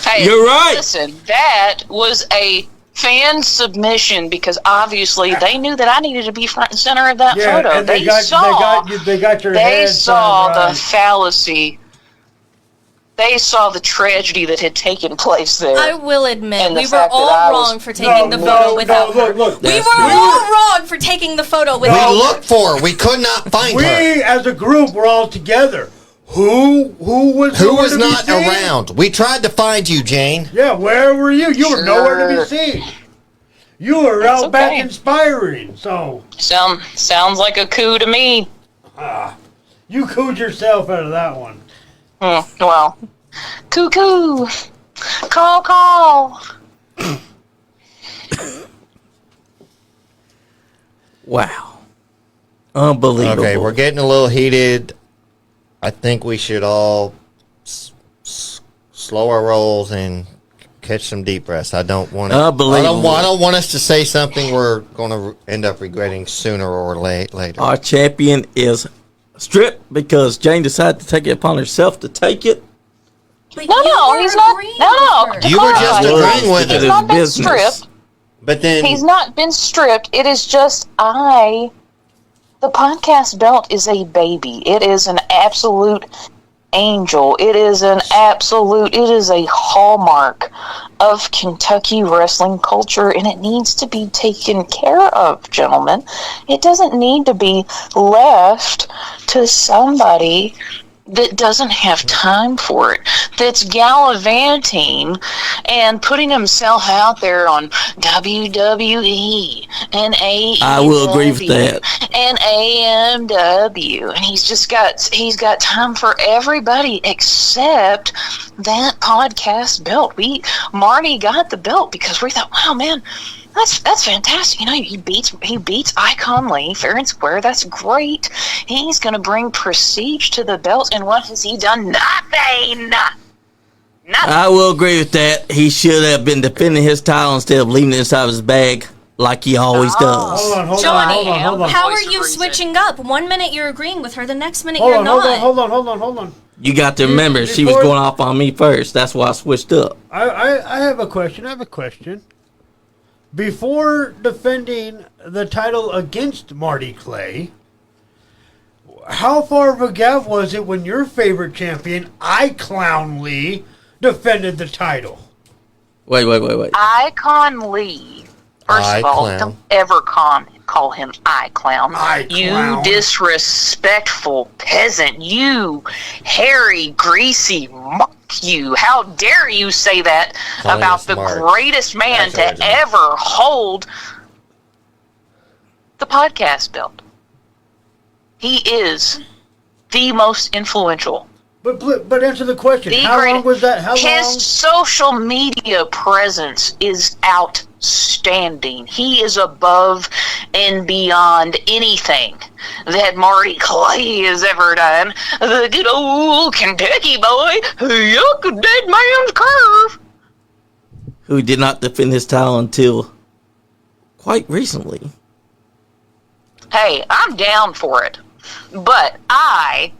Hey, You're right. Listen, that was a fan submission because obviously they knew that I needed to be front and center of that Yeah, photo. and they got your They head saw done the fallacy. They saw the tragedy that had taken place there. I will admit, And the we were fact that all I was- wrong for taking the photo without her. Look, We That's were true. all wrong for taking the photo We without her. looked for her. We could not find we her. as a group were all together. Who was Who nowhere was to be not seen? around? We tried to find you, Jane. Yeah, where were you? You were nowhere to Sure. be seen. You were That's out back okay. inspiring, so Sounds like a coup to me. you cooed yourself out of that one. Well, cuckoo, call. Wow. Unbelievable. Okay, we're getting a little heated. I think we should all slow our rolls and catch some deep breaths. I don't want to. Unbelievable. I don't want us to say something we're going to end up regretting sooner or later. Our champion is stripped because Jane decided to take it upon herself to take it. But No, he's not. No. You were just Clarify. agreeing with He's it. not been Business. stripped. But then He's not been stripped. It is just the podcast belt is a baby. It is an absolute angel. It is a hallmark of Kentucky wrestling culture, and it needs to be taken care of, gentlemen. It doesn't need to be left to somebody that doesn't have time for it, that's gallivanting and putting himself out there on WWE and AEW. I will agree with that. And AMW, and he's got time for everybody except that podcast belt. Marty got the belt because we thought, wow, man, that's fantastic. You know, he beats Icon Lee fair and square. That's great. He's going to bring prestige to the belt. And what has he done? Nothing. I will agree with that. He should have been defending his title instead of leaving it inside his bag like he always does. Hold on, Johnny, hold on. how Voice are of you reason. switching up? 1 minute you're agreeing with her, the next minute Hold you're on, not. hold on. You got to remember, she was Before- going off on me first. That's why I switched up. I have a question. Before defending the title against Marty Clay, how far of a gap was it when your favorite champion, Icon Lee, defended the title? Wait. Icon Lee. First of all, Iclown. don't ever call him Iclown. You Iclown. disrespectful peasant. You hairy, greasy muck. You. How dare you say that Calling about us the Mark. greatest man That's to original. ever hold the podcast belt? He is the most influential. But answer the question. The How long was that? How His long? social media presence is outstanding. He is above and beyond anything that Marty Clay has ever done. The good old Kentucky boy who yuck a dead man's curve. Who did not defend his title until quite recently. Hey, I'm down for it. But I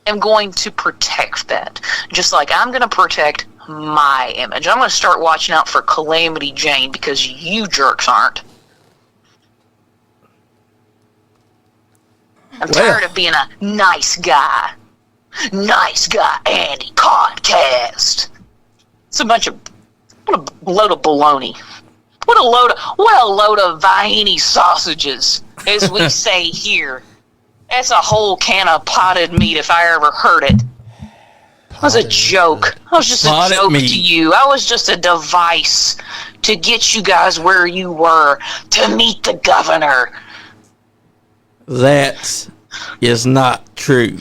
am going to protect that. Just like I'm going to protect my image. I'm going to start watching out for Calamity Jane because you jerks aren't. I'm tired of being a nice guy. Nice guy Andy podcast. It's a bunch of, what a load of baloney. What a load of Vienna sausages, as we say here. That's a whole can of potted meat if I ever heard it. It was a joke. I was just a Potted joke meat. to you. I was just a device to get you guys where you were, to meet the governor. That is not true.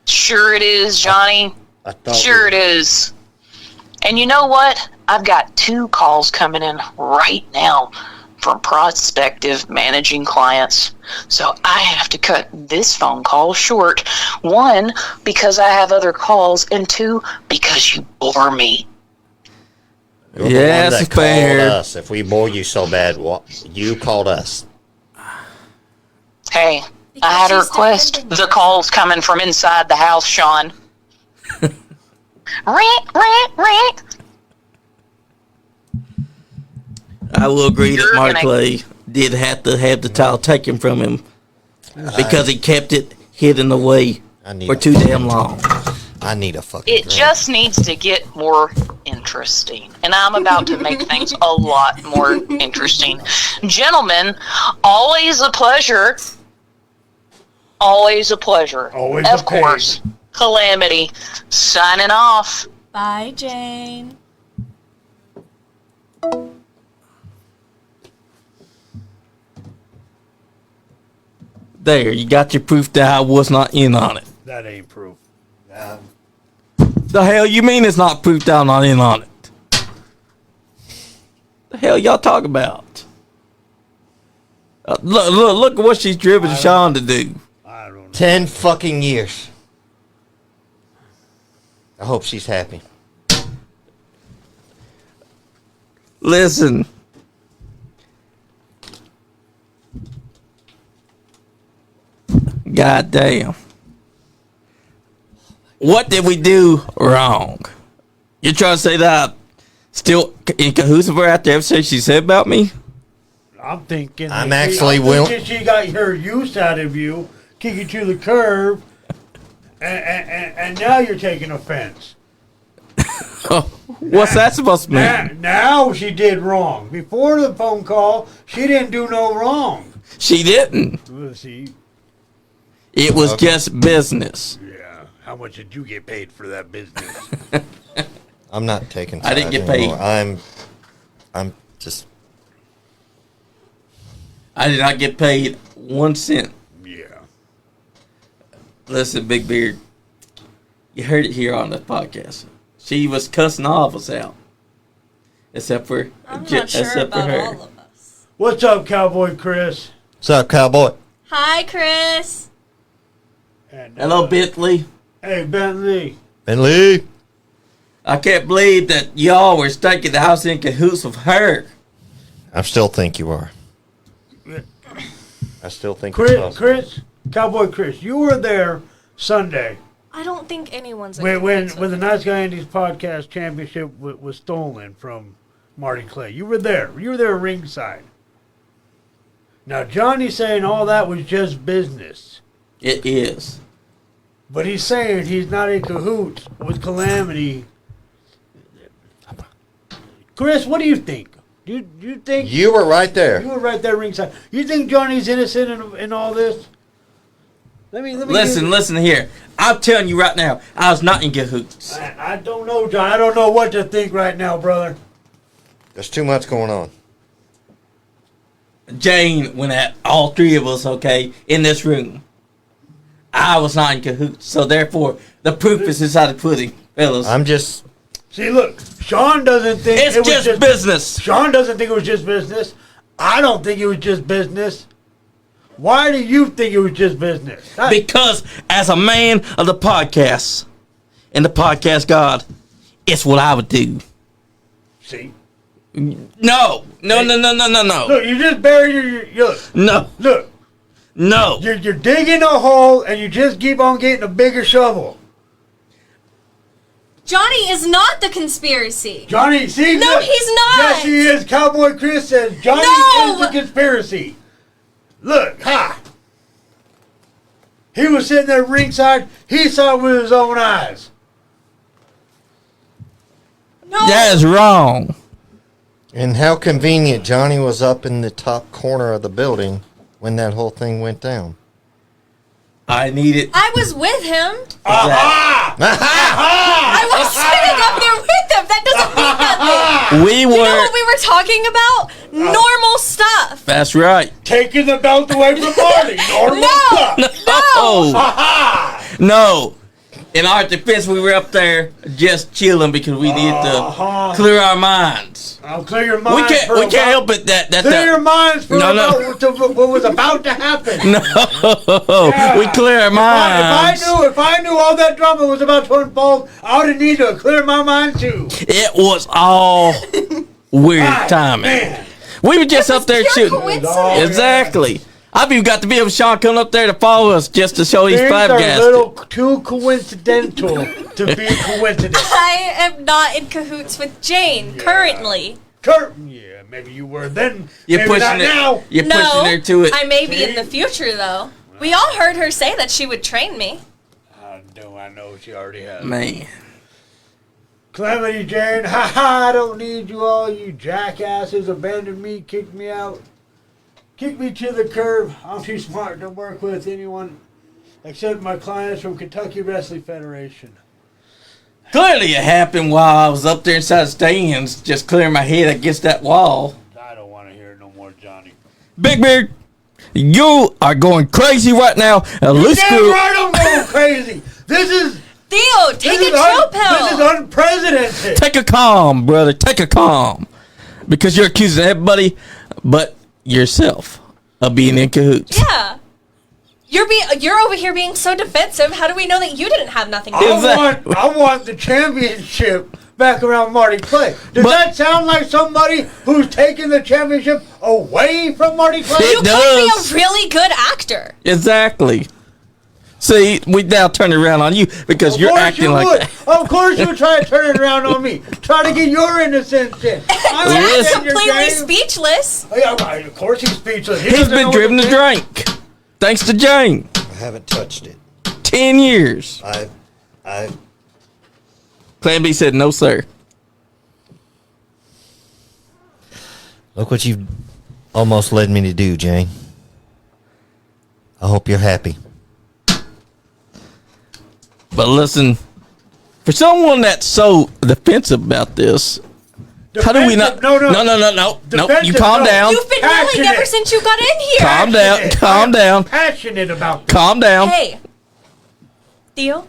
Sure it is, Johnny. I thought Sure it is. And you know what? I've got 2 calls coming in right now from prospective managing clients. So I have to cut this phone call short. 1, because I have other calls, and 2, because you bore me. You're the Yes, one that fair. called us. If we bore you so bad, you called us. Hey, I had a request. The call's coming from inside the house, Sean. Rant. I will agree that You're Mark gonna- Clay did have to have the title taken from him because he kept it hidden away I need for a too fucking damn long. I need a fucking It drink. just needs to get more interesting. And I'm about to make things a lot more interesting. Gentlemen, always a pleasure. Always a pleasure. Always of a pain. course. Calamity. Signing off. Bye, Jane. There, you got your proof that I was not in on it. That ain't proof. The hell you mean it's not proof that I'm not in on it? The hell y'all talk about? Look at what she's driven Sean to do. I don't know. 10 fucking years. I hope she's happy. Listen. God damn. What did we do wrong? You're trying to say that I'm still in cahoots with her after everything she said about me? I'm thinking. I'm thinking she got her use out of you, kick you to the curb, and now you're taking offense. What's that supposed to mean? Now she did wrong. Before the phone call, she didn't do no wrong. She didn't. Well, see, It was just business. yeah. How much did you get paid for that business? I'm not taking. I didn't sides get paid. anymore. I'm just. I did not get paid 1 cent. Yeah. Listen, Big Beard, you heard it here on the podcast. She was cussing all of us out, except for I'm not sure about all of us. What's up, Cowboy Chris? What's up, cowboy? Hi, Chris. And, Hello, Bentley. Hey, Bentley. Bentley. I can't believe that y'all were stuck in the house in cahoots with her. I still think you are. I still think it's possible. Chris, Cowboy Chris, you were there Sunday I don't think anyone's when the Nice Guy Andy's podcast championship was stolen from Marty Clay. You were there. You were there ringside. Now, Johnny's saying all that was just business. It is. But he's saying he's not in cahoots with Calamity. Chris, what do you think? Do you think You were right there. you were right there ringside? You think Johnny's innocent in all this? Let me Listen here. I'm telling you right now, I was not in cahoots. I don't know, John. I don't know what to think right now, brother. There's too much going on. Jane went at all three of us, okay, in this room. I was not in cahoots, so therefore, the proof is inside the pudding, fellas. I'm just. See, look, Sean doesn't think It's it was just business. Sean doesn't think it was just business. I don't think it was just business. Why do you think it was just business? Because as a man of the podcast and the podcast god, it's what I would do. See, No. look, you just buried your No. look. You're digging a hole and you just keep on getting a bigger shovel. Johnny is not the conspiracy. Johnny, see? No, look. he's not. Yes, he is. Cowboy Chris says Johnny No. is the conspiracy. Look, he was sitting there ringside. He saw it with his own eyes. No. That is wrong. And how convenient Johnny was up in the top corner of the building when that whole thing went down. I need it. I was with him. Aha! I was sitting up there with him. That doesn't mean nothing. We You know were. what we were talking about? Normal stuff. That's right. Taking the belt away from Marty. Normal stuff. Oh. No. In our defense, we were up there just chilling because we needed to clear our minds. I'll clear your We mind. can't help it that Clear your minds for what was about to happen. No, Yeah. we clear our minds. If I knew all that drama was about to unfold, I would have needed to clear my mind too. It was all weird God, timing. man. We were just up there Pure shooting. coincidence. Exactly. I've even got the video of Sean coming up there to follow us just to show he's Things are a flabbergasted. little too coincidental to be a coincidence. I am not in cahoots with Jane currently. Yeah, maybe you were then. You're maybe pushing not it. now. You're No, pushing her to it. I may be in the future though. We all heard her say that she would train me. I know she already has. Man. Calamity Jane, I don't need you all, you jackasses. Abandoned me, kicked me out. Kick me to the curb. I'm too smart to work with anyone except my clients from Kentucky Wrestling Federation. Clearly it happened while I was up there inside the stands, just clearing my head against that wall. I don't want to hear no more Johnny. Big Beard, you are going crazy right now. Loose Damn screw. right I'm going crazy. This is Theo, take a chill pill. This is unprecedented. Take a calm, brother. Take a calm. Because you're accusing everybody but yourself of being in cahoots. Yeah. You're over here being so defensive. How do we know that you didn't have nothing to do with it? Exactly. I want the championship back around Marty Clay. Does that sound like somebody who's taking the championship away from Marty Clay? You could be a really good actor. Exactly. See, we now turn it around on you because you're acting like that. Of course you would try to turn it around on me. Try to get your innocence in. I'm Jack's not in your completely game. speechless. Oh, yeah, right, of course he's speechless. He He's doesn't been know driven what to think. drink. Thanks to Jane. I haven't touched it. 10 years. I Plan B said no, sir. look what you've almost led me to do, Jane. I hope you're happy. But listen, for someone that's so defensive about this, how do we not? No. No. You Defensive, calm no. down. You've been yelling Passionate. ever since you got in here. Calm down. Passionate. Calm down. Passionate about this. Calm down. Hey, Theo,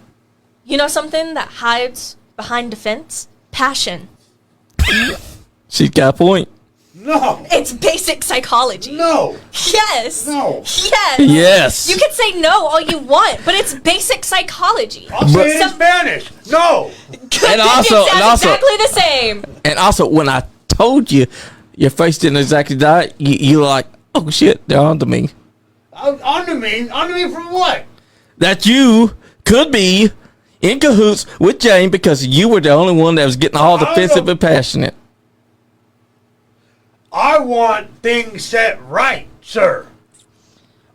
you know something that hides behind defense? Passion. She's got a point. No. It's basic psychology. No. Yes. No. Yes. Yes. You can say no all you want, but it's basic psychology. I'll say it in Spanish. No. And also- exactly the same. And also, when I told you, your face didn't exactly die. You like, oh shit, they're onto me. Onto me? Onto me from what? That you could be in cahoots with Jane because you were the only one that was getting all I don't defensive know. and passionate. I want things set right, sir.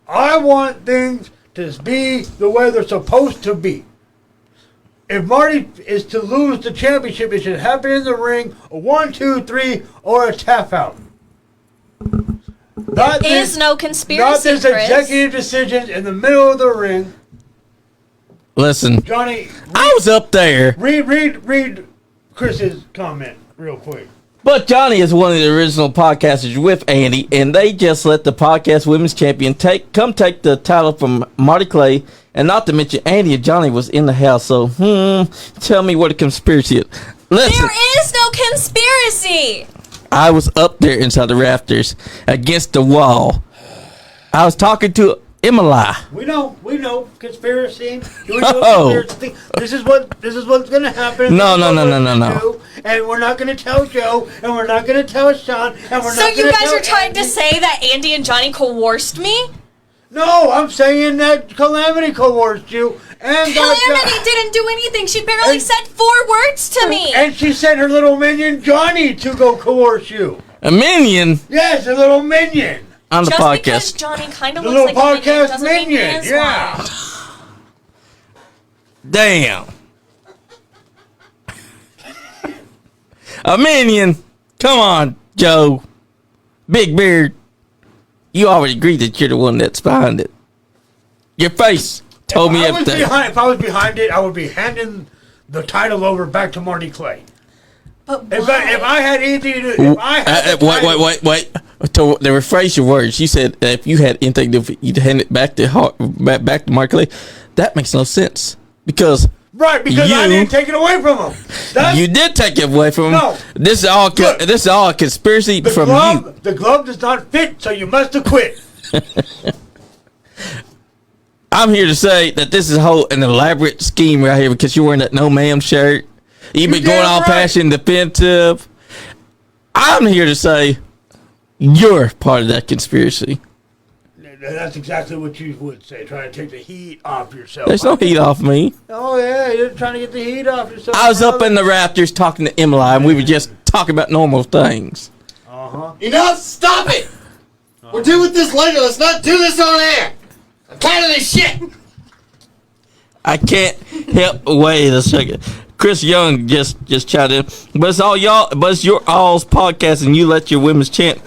I want things to be the way they're supposed to be. If Marty is to lose the championship, it should happen in the ring, a 1, 2, 3, or a tap out. Not There is no not conspiracy, this Chris. executive decision in the middle of the ring. Listen, Johnny, I was up there, read Chris's comment real quick. but Johnny is one of the original podcasters with Andy, and they just let the podcast women's champion come take the title from Marty Clay, and not to mention Andy and Johnny was in the house. So, tell me what a conspiracy is. Listen, There is no conspiracy. I was up there inside the rafters against the wall. I was talking to Emily. We know, conspiracy. We No. know conspiracy. This is what's gonna happen. No. This is what we're gonna do, and we're not gonna tell Joe, and we're not gonna tell Sean, and we're So not you gonna guys tell are trying to Andy. say that Andy and Johnny coerced me? No, I'm saying that Calamity coerced you, and Calamity didn't do anything. She barely And- said 4 words to me. and she sent her little minion Johnny to go coerce you. A minion Yes, her little minion, on the Just because podcast. Johnny kind of the looks little like a minion podcast doesn't mean he minion. is Yeah. one. Damn. A minion. Come on, Joe. Big Beard. You already agreed that you're the one that's behind it. Your face told me If I was everything. if I was behind it, I would be handing the title over back to Marty Clay. But If why? I had anything to do, if I had the title- Wait. To rephrase your words, you said that if you had anything to do, you'd hand it back to Mark Clay. That makes no sense because Right, because I You- didn't take it away from him. That's you did take it away from him. No. This is all. Look, This is all a conspiracy the from glove. you. The glove does not fit, so you must have quit. I'm here to say that this is an elaborate scheme right here because you're wearing that no ma'am shirt. You've been going damn all right. passionate defensive. I'm here to say you're part of that conspiracy. That's exactly what you would say. Trying to take the heat off yourself. There's no heat off me. Oh yeah, you're trying to get the heat off yourself. I was up in the rafters talking to Emily, and we were just talking about normal things. Enough! Stop it! We'll deal with this later. Let's not do this on air. I'm tired of this shit. I can't help wait a second. Chris Young just chimed in, but it's all y'all. But it's your all's podcast, and you let your women's chant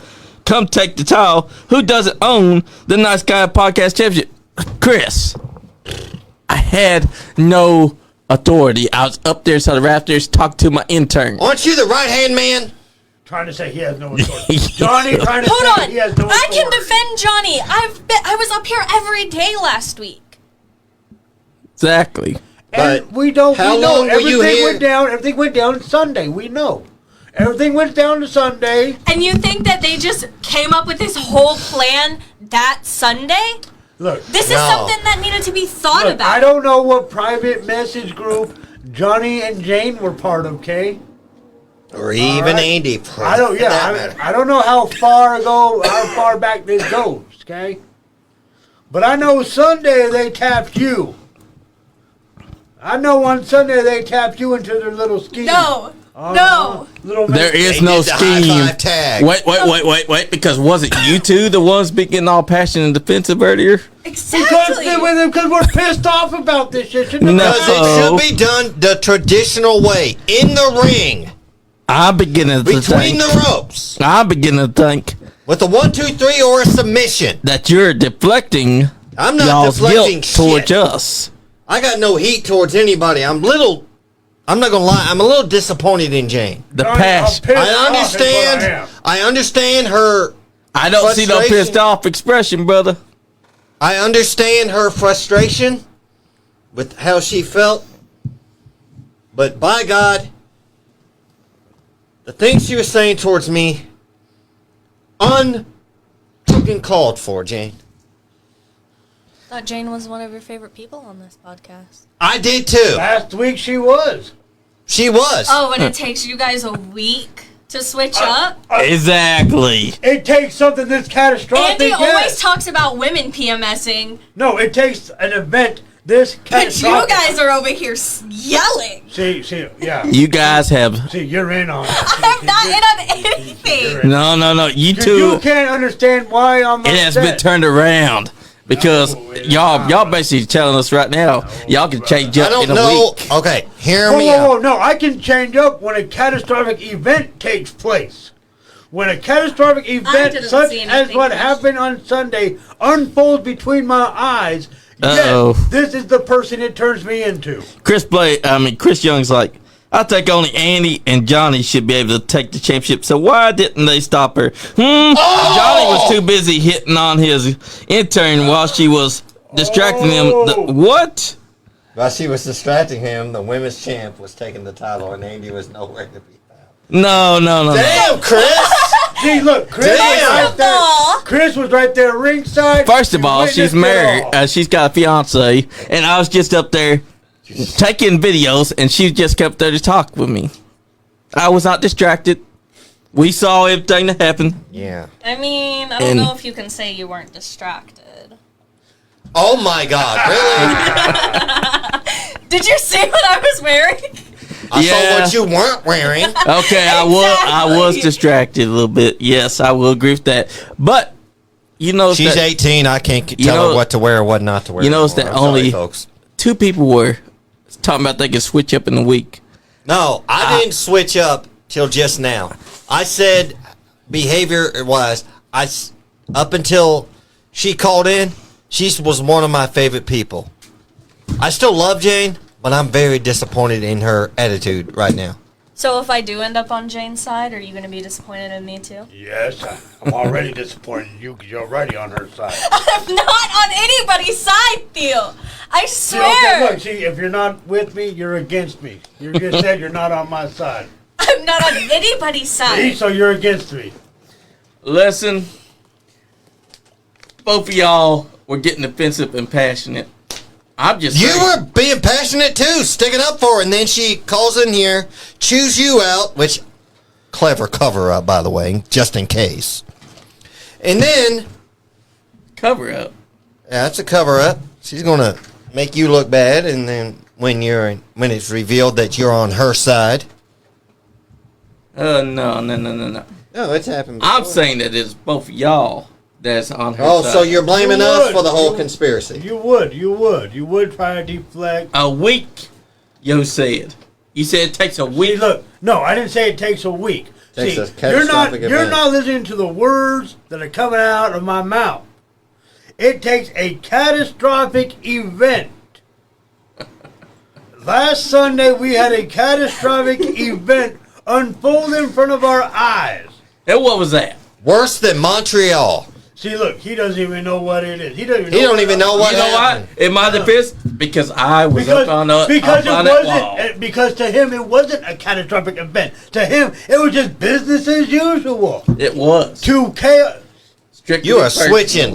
come take the title. Who doesn't own the Nice Guy Podcast Championship? Chris, I had no authority. I was up there inside the rafters talking to my intern. Aren't you the right-hand man? Trying to say he has no authority. Johnny trying to Hold say on. he has no authority. I can defend Johnny. I was up here every day last week. Exactly. And But we don't. how we know long were you everything here? went down. Everything went down Sunday. We know. Everything went down to Sunday. And you think that they just came up with this whole plan that Sunday? Look, This is No. something that needed to be thought look, about. I don't know what private message group Johnny and Jane were part of, Kay. Or even right. Andy. for I don't. that Yeah, matter. I don't know how far back this goes. Okay, but I know Sunday they tapped you. I know on Sunday they tapped you into their little scheme. No. No. Little There is They no did the high scheme. five tag. Wait. Because wasn't you two the ones be getting all passionate and defensive earlier? Exactly. Because we're pissed off about this shit. No. Because it should be done the traditional way. In the ring. I'm beginning to Between think. the ropes. I'm beginning to think With a 1, 2, 3 or a submission. that you're deflecting I'm not y'all's deflecting guilt towards shit. us. I got no heat towards anybody. I'm not gonna lie, I'm a little disappointed in Jane. The I'm passion. pissed I off is what understand. I am. I understand her. I don't see no frustration. pissed off expression, brother. I understand her frustration with how she felt. But by God, the things she was saying towards me, unfucking called for, Jane. Thought Jane was one of your favorite people on this podcast. I did too. Last week she was. She was. Oh, and it takes you guys a week to switch up? Exactly. It takes something this catastrophic. Andy always yes. talks about women PMSing, No, it takes an event this but catastrophic. you guys are over here yelling. See, yeah. You guys have. See, you're in on it. I'm not in on anything. No. You You two. can't understand why I'm It has been upset. turned around. Because No, it's y'all not. basically telling us right now, y'all can change I up don't in a know. week. Okay, hear Whoa, me whoa, out. whoa, no, I can change up when a catastrophic event takes place. When a catastrophic event didn't such see as anything what first. happened on Sunday unfolds between my eyes, Uh-oh. yes, this is the person it turns me into. Chris Young's like, I think only Andy and Johnny should be able to take the championship. So why didn't they stop her? Johnny was too busy hitting on his intern while she was distracting him. What? While she was distracting him, the women's champ was taking the title, and Andy was nowhere to be found. No. Damn, Chris! See, look, Chris was Damn. right there. Chris was right there ringside. First of all, she's witnessed it married. all. She's got a fiance, and I was just up there taking videos, and she just kept there to talk with me. I was not distracted. We saw everything that happened. Yeah. I mean, I don't And- know if you can say you weren't distracted. Oh my God, really? Did you see what I was wearing? I saw Yeah. what you weren't wearing. Okay, I was Exactly. distracted a little bit. Yes, I will agree with that. But you know, She's that 18. I can't tell know- her what to wear or what not to wear. you know, it's anymore. that I'm sorry, only- folks. two people were talking about they could switch up in a week. No, I didn't switch up till just now. I said behavior-wise, up until she called in, she was one of my favorite people. I still love Jane, but I'm very disappointed in her attitude right now. So if I do end up on Jane's side, are you going to be disappointed in me too? Yes, I'm already disappointed in you because you're already on her side. I'm not on anybody's side, Theo. I See, swear. okay, look, see, if you're not with me, you're against me. You just said you're not on my side. I'm not on anybody's See, side. so you're against me. Listen, both of y'all were getting offensive and passionate. I'm just You saying. were being passionate too, sticking up for her, and then she calls in here, chews you out, which clever cover up, by the way, just in case. And then cover up. that's a cover up. She's gonna make you look bad, and then when it's revealed that you're on her side. No. No, it's happened. I'm before. saying that it's both of y'all that's on her Oh, side. so you're blaming You us would. for the whole You- conspiracy. You would try to deflect. a week. You said. You said it takes a See, week. look, no, I didn't say it takes a week. Takes See, a catastrophic you're event. not listening to the words that are coming out of my mouth. It takes a catastrophic event. Last Sunday we had a catastrophic event unfold in front of our eyes. And what was that? Worse than Montreal. See, look, he doesn't even know what it is. He don't even know what You know happened? what? In my defense, because I was Because, up on that wall. because to him it wasn't a catastrophic event. To him it was just business as usual. It was. To chaos. Strictly You are personal. switching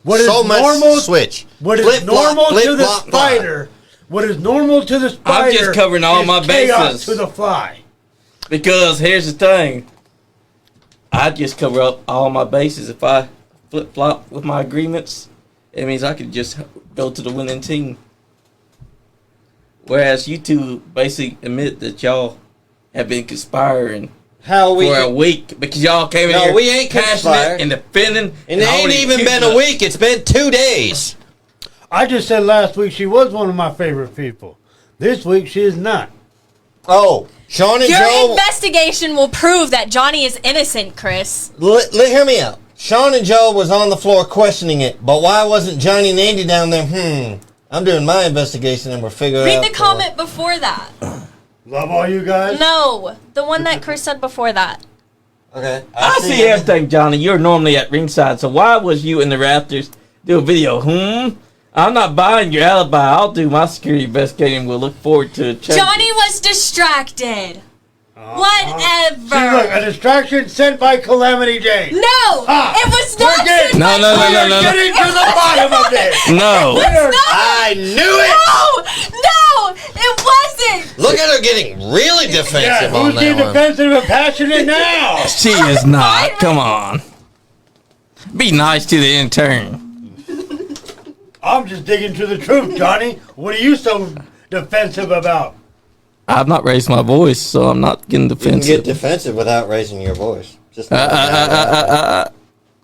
What is so much normal- switch. What is Flip, flop, normal flip, to the flop, flop. spider? What is normal to the spider? I'm just covering all is my chaos bases. to the fly. Because here's the thing. I just cover up all my bases. If I flip-flop with my agreements, it means I could just go to the winning team. Whereas you two basically admit that y'all have been conspiring How we? for a week because y'all came in No, here we ain't passionate conspired. and defending. And it ain't already even been accusing a week. It's been 2 days. I just said last week she was one of my favorite people. This week she is not. Oh, Sean and Your Joe. investigation will prove that Johnny is innocent, Chris. Hear me out. Sean and Joe was on the floor questioning it, but why wasn't Johnny and Andy down there? I'm doing my investigation and we're figuring out. Read the comment before that. Love all you guys. No, the one that Chris said before that. Okay. I see everything, Johnny. You're normally at ringside, so why was you in the rafters do a video? I'm not buying your alibi. I'll do my security investigating. We'll look forward to a change. Johnny was distracted. Whatever. See, look, a distraction sent by Calamity Jane. No, it was not. We're getting, No. we're getting to the bottom of this. No. I knew it. No, it wasn't. Look at her getting really defensive Yeah, on who's getting that one. defensive and passionate now? She is not. Come on. Be nice to the intern. I'm just digging to the truth, Johnny. What are you so defensive about? I've not raised my voice, so I'm not getting You can defensive. get defensive without raising your voice. Just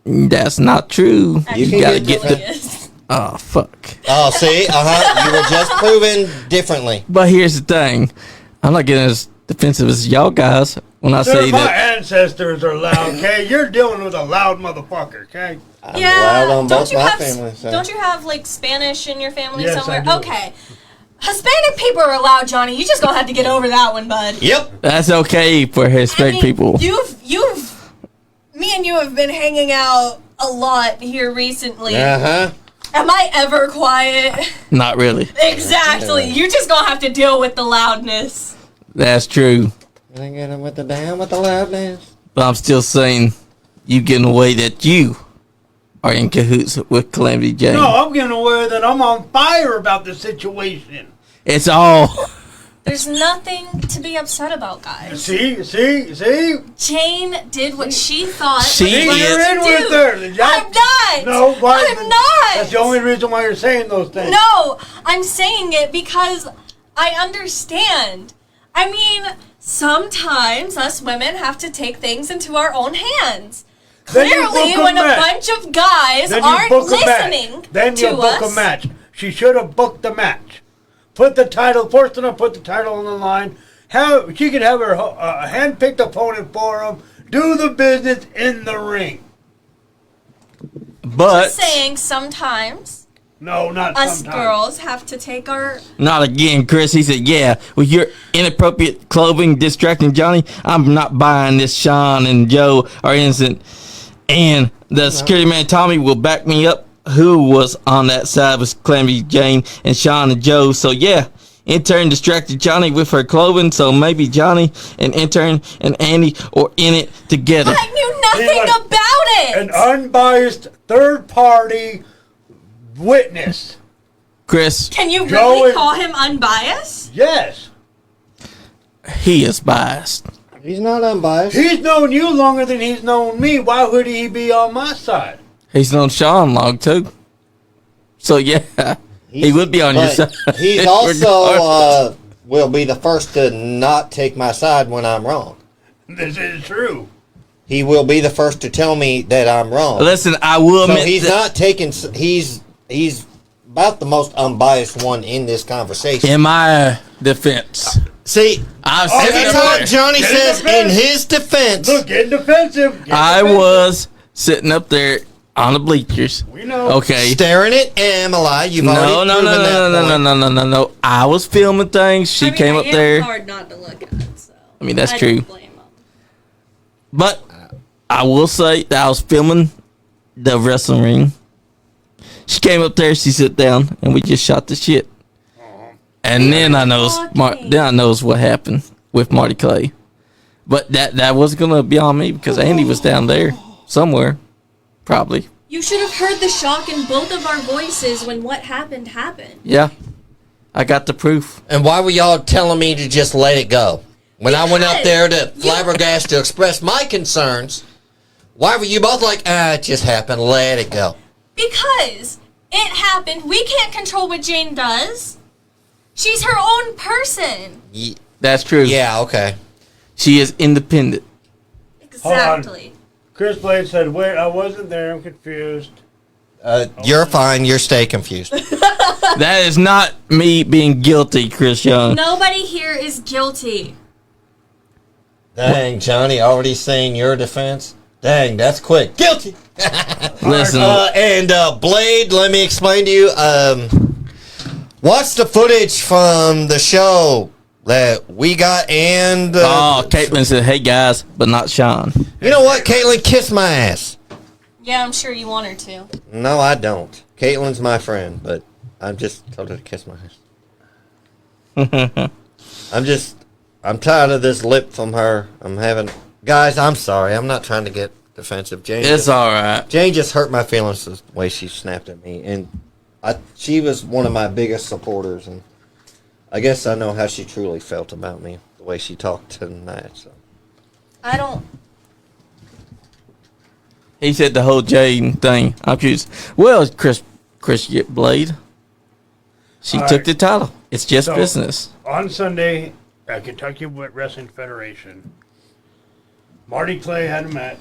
That's not true. You You can gotta get get defensive. the. Oh fuck. Oh, see, you were just proven differently. But here's the thing. I'm not getting as defensive as y'all guys when I Sir, say my that. ancestors are loud, okay? You're dealing with a loud motherfucker, okay? I'm loud on both my family. So. Don't you have like Spanish in your family Yes, somewhere? I do. Okay. Hispanic people are loud, Johnny. You just gonna have to get over that one, bud. Yep. That's okay for Hispanic people. Me and you have been hanging out a lot here recently. Uh-huh. Am I ever quiet? Not really. Exactly. You're just gonna have to deal with the loudness. That's true. Gonna get him with the down with the loudness. But I'm still saying you getting away that you are in cahoots with Calamity Jane. No, I'm getting aware that I'm on fire about the situation. It's all. There's nothing to be upset about, guys. See? Jane did what she thought. She was right is- You're in to with do. her. I'm not. No, why? I'm not. That's the only reason why you're saying those things. No, I'm saying it because I understand. I mean, sometimes us women have to take things into our own hands. Then you Clearly, book a when a match. bunch of guys Then you aren't book a listening match. Then you to book us, a match. She should have booked the match. Put the title, forced her to put the title on the line. She could have her hand-picked opponent for him. Do the business in the ring. But saying sometimes No, not us sometimes. girls have to take our. not again, Chris. He said, yeah, with your inappropriate clothing distracting Johnny, I'm not buying this. Sean and Joe are innocent. And the security man, Tommy, will back me up, who was on that side with Calamity Jane and Sean and Joe. So, yeah, intern distracted Johnny with her clothing. So maybe Johnny and intern and Andy are in it together. I knew nothing See, like, about it. An unbiased third-party witness. Chris, Can you Joe really and- call him unbiased? Yes. he is biased. He's not unbiased. He's known you longer than he's known me. Why would he be on my side? He's known Sean long, too. So, yeah, he would be on your But side. He's also will be the first to not take my side when I'm wrong. This is true. He will be the first to tell me that I'm wrong. Listen, I will So admit he's that- not taking. He's about the most unbiased one in this conversation. in my defense. See, I've Oh, said every it yeah, up time there. Johnny Get says defense. in his defense, Look, get defensive. Get I defensive. was sitting up there on the bleachers. We know. Okay. staring at Emily, you've No, already no, proven no, that no, no, point. no, no, no, no. I was filming things. She came up there. Hard not to look at it, so. I mean, that's I true. don't blame him. But I will say that I was filming the wrestling ring. She came up there. She sat down, and we just shot the shit. And then I knows, then I knows what happened with Marty Clay. But that wasn't gonna be on me because Andy was down there somewhere, probably. You should have heard the shock in both of our voices when what happened happened. Yeah, I got the proof. And why were y'all telling me to just let it go? When I went up Because there to Flabbergast to express my concerns, why were you both like, it just happened, let it go? Because it happened. We can't control what Jane does. She's her own person. That's true. Yeah, okay. She is independent. Exactly. Chris Blade said, wait, I wasn't there. I'm confused. You're fine. You're stay confused. That is not me being guilty, Chris Young. Nobody here is guilty. Dang, Johnny, already saying your defense? Dang, that's quick. Guilty. Listen. And Blade, let me explain to you. Watch the footage from the show that we got and... Caitlin said, hey guys, but not Sean. You know what, Caitlin? Kiss my ass. Yeah, I'm sure you want her to. No, I don't. Caitlin's my friend, but I'm just told her to kiss my ass. I'm tired of this lip from her. Guys, I'm sorry. I'm not trying to get defensive. It's all right. Jane just hurt my feelings the way she snapped at me, and she was one of my biggest supporters, and I guess I know how she truly felt about me, the way she talked tonight. So I don't. He said the whole Jane thing. I'm confused. Well, Chris Blade. She All took right. the title. It's just So- business. On Sunday at Kentucky Wrestling Federation, Marty Clay had a match.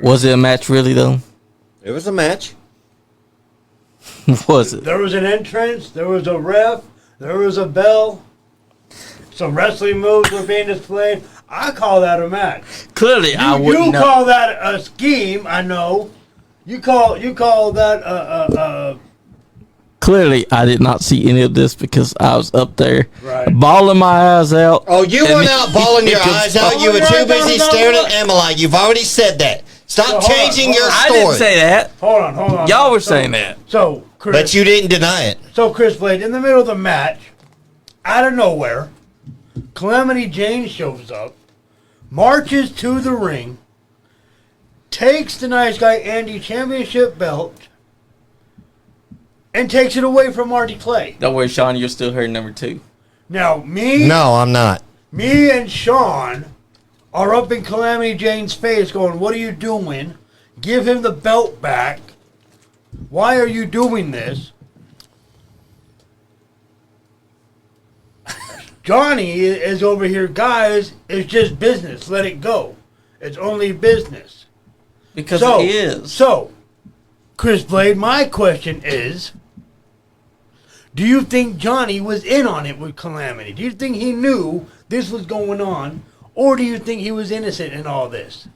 Was it a match really though? it was a match. Was it? There was an entrance, there was a ref, there was a bell, some wrestling moves were being displayed. I call that a match. Clearly, I You wouldn't know. call that a scheme, I know. You call that Clearly, I did not see any of this because I was up there Right. bawling my eyes out. Oh, you And weren't me- out bawling your eyes out. You were too busy staring at Emily. You've already said that. Stop So, hold on, changing your I story. didn't say that. hold on. Y'all were So- saying that. So, Chris, But you didn't deny it. So Chris Blade, in the middle of the match, out of nowhere, Calamity Jane shows up, marches to the ring, takes the Niceguyandy championship belt, and takes it away from Marty Clay. Don't worry, Sean. You're still here, number 2. Now, me I'm not. and Sean are up in Calamity Jane's face going, what are you doing? Give him the belt back. Why are you doing this? Johnny is over here, guys, it's just business. Let it go. It's only business. Because So, it is. So, Chris Blade, my question is, do you think Johnny was in on it with Calamity? Do you think he knew this was going on? Or do you think he was innocent in all this?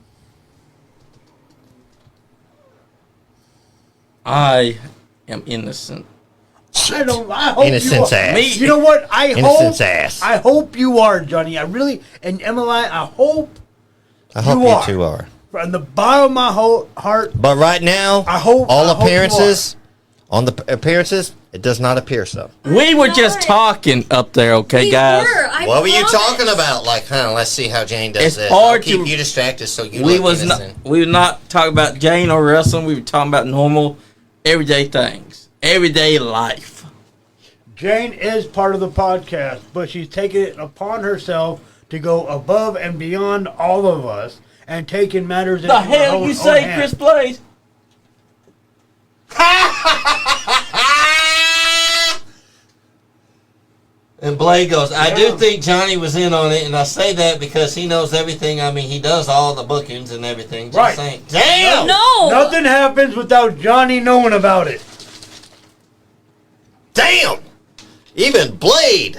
I am innocent. I hope Innocent's you are. ass. You know what? Innocent's ass. I hope you are, Johnny. I really, and Emily, I hope I hope You you, are. two are. from the bottom of my whole heart, But right now, I hope all you appearances, on the appearances, it does not appear so. We were just talking up there, okay, guys? What were you talking about? Like, let's see how Jane does It's this. hard I'll keep to- you distracted so you We look was not. innocent. We were not talking about Jane or wrestling. We were talking about normal, everyday things, everyday life. Jane is part of the podcast, but she's taken it upon herself to go above and beyond all of us and taking matters into The her hell own you say, hands. Chris Blade? And Blade goes, I Yeah. do think Johnny was in on it, and I say that because he knows everything. I mean, he does all the bookings and everything. Just Right. saying. Damn! No. Nothing happens without Johnny knowing about it. Damn! Even Blade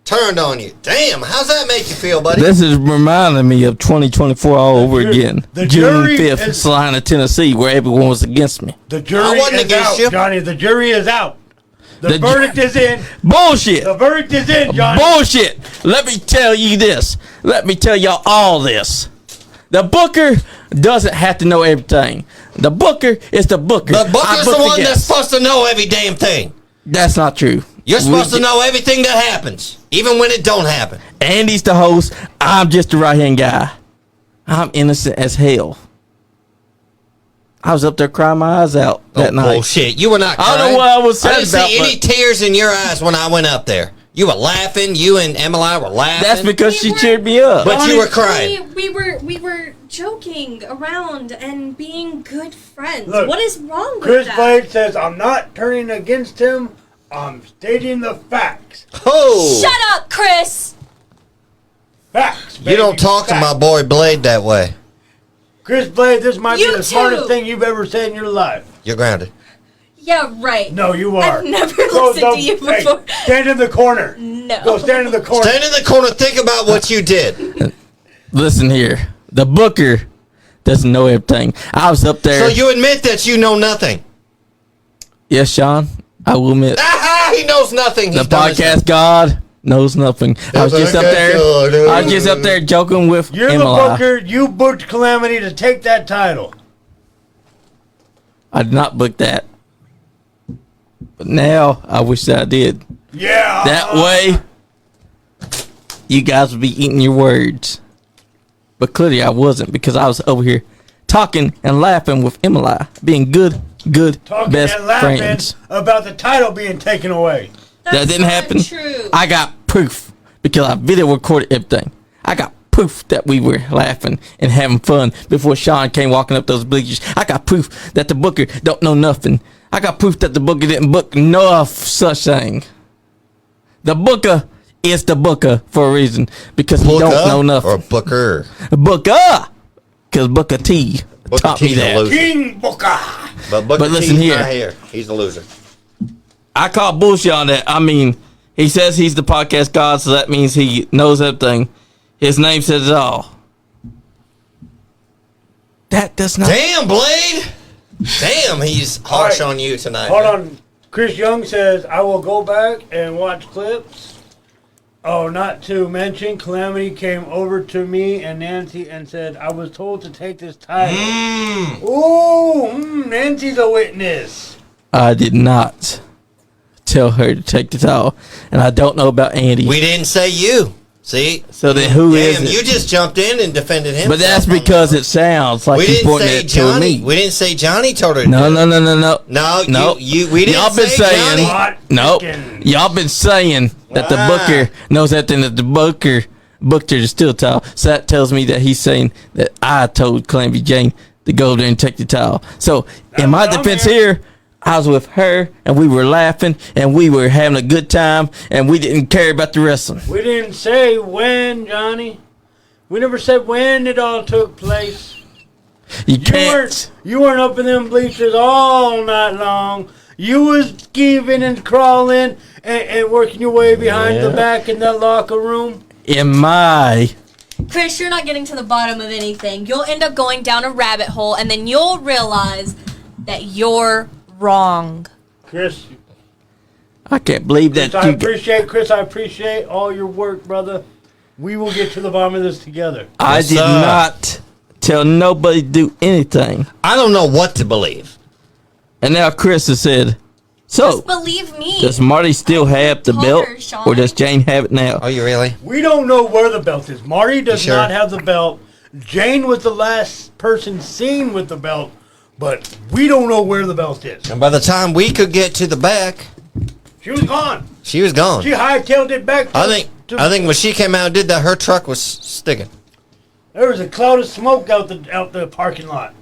turned on you. Damn, how's that make you feel, buddy? This is reminding me of 2024 all over ju- again. the June jury 5th, is- Salina, Tennessee, where everyone was against me. The jury wasn't is against out, you. Johnny. The jury is out. The The ju- verdict is in. Bullshit! The verdict is in, Johnny. Bullshit! Let me tell you this. Let me tell y'all all this. The booker doesn't have to know everything. The booker is the booker. The I booker's the book one that's guests. supposed to know every damn thing. That's not true. You're supposed We- to know everything that happens, even when it don't happen. Andy's the host. I'm just the right hand guy. I'm innocent as hell. I was up there crying my eyes out that night. Bullshit. You were not I crying. don't know what I was I sad didn't about, see any but- tears in your eyes when I went up there. You were laughing. You and Emily were laughing. That's because she cheered me up. But you were crying. We were joking around and being good friends. Look, what is wrong with Chris that? Blade says, I'm not turning against him. I'm stating the facts. Oh. Shut up, Chris! Facts, baby. You don't talk to my boy Blade that way. Chris Blade, this might You be the smartest too. thing you've ever said in your life. You're grounded. Yeah, right. No, you are. I've never Go, listened to you before. Hey, stand in the corner. No. Go stand in the corner. Stand in the corner. Think about what you did. Listen here. The booker doesn't know everything. I was up there. So you admit that you know nothing. Yes, Sean. I will admit. He knows nothing. The He's done his- podcast God knows nothing. I was just up there. I was just up there joking with You're the Emily. booker. You booked Calamity to take that title. I did not book that. But now I wish that I did. Yeah. That way, you guys would be eating your words. But clearly I wasn't, because I was over here talking and laughing with Emily, being good Talking best and laughing friends. about the title being taken away. That didn't not happen. True. I got proof because I video recorded everything. I got proof that we were laughing and having fun before Sean came walking up those bleachers. I got proof that the booker don't know nothing. I got proof that the booker didn't book no such thing. The booker is the booker for a reason, because he don't know nothing. Or Booker. Booker, because Booker T Booker taught me T's a that. loser. King Booker. But Booker But listen T's here. not here. He's a loser. I call bullshit on that. I mean, he says he's the podcast God, so that means he knows everything. His name says it all. That does not. Damn, Blade. Damn, he's harsh All right. on you tonight. Hold on. Chris Young says, I will go back and watch clips. Oh, not to mention, Calamity came over to me and Nancy and said, I was told to take this title. Ooh, Nancy's a witness. I did not tell her to take the towel, and I don't know about Andy. We didn't say you. See? So then who is Damn, it? you just jumped in and defended him. But that's because it sounds like we he's didn't pointing say it to Johnny. me. We didn't say Johnny told her to No, do no, it. no, no, no. No, No. we didn't Y'all been say saying, Johnny. Hot nope. chicken. Y'all been saying that the booker knows everything, that the booker booked her to steal towel. So that tells me that he's saying that I told Calamity Jane to go there and take the towel. So in my what I'm defense hearing. here, I was with her and we were laughing and we were having a good time and we didn't care about the wrestling. We didn't say when, Johnny. We never said when it all took place. You can't. You weren't up in them bleachers all night long. You was skeeving and crawling and working your way behind the back in that locker room. In my Chris, you're not getting to the bottom of anything. You'll end up going down a rabbit hole, and then you'll realize that you're wrong. Chris, I can't believe that I you. appreciate all your work, brother. We will get to the bottom of this together. I Yes, did sir. not tell nobody to do anything. I don't know what to believe. And now Chris has said, so Just believe me. does Marty still have the Told belt, her, Sean. or does Jane have it now? Are you really? We don't know where the belt is. Marty does You sure? not have the belt. Jane was the last person seen with the belt, but we don't know where the belt is. And by the time we could get to the back, She was gone. she was gone. She hightailed it back. I think when she came out and did that, her truck was sticking. There was a cloud of smoke out the parking lot.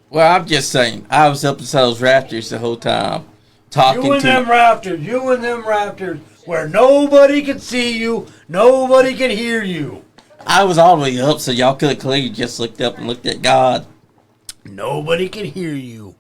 Well, I'm just saying, I was up inside those rafters the whole time, talking You and them rafters, where nobody could see you, nobody could hear you. I was all the way up, so y'all could have clearly just looked up and looked at God. Nobody could hear you.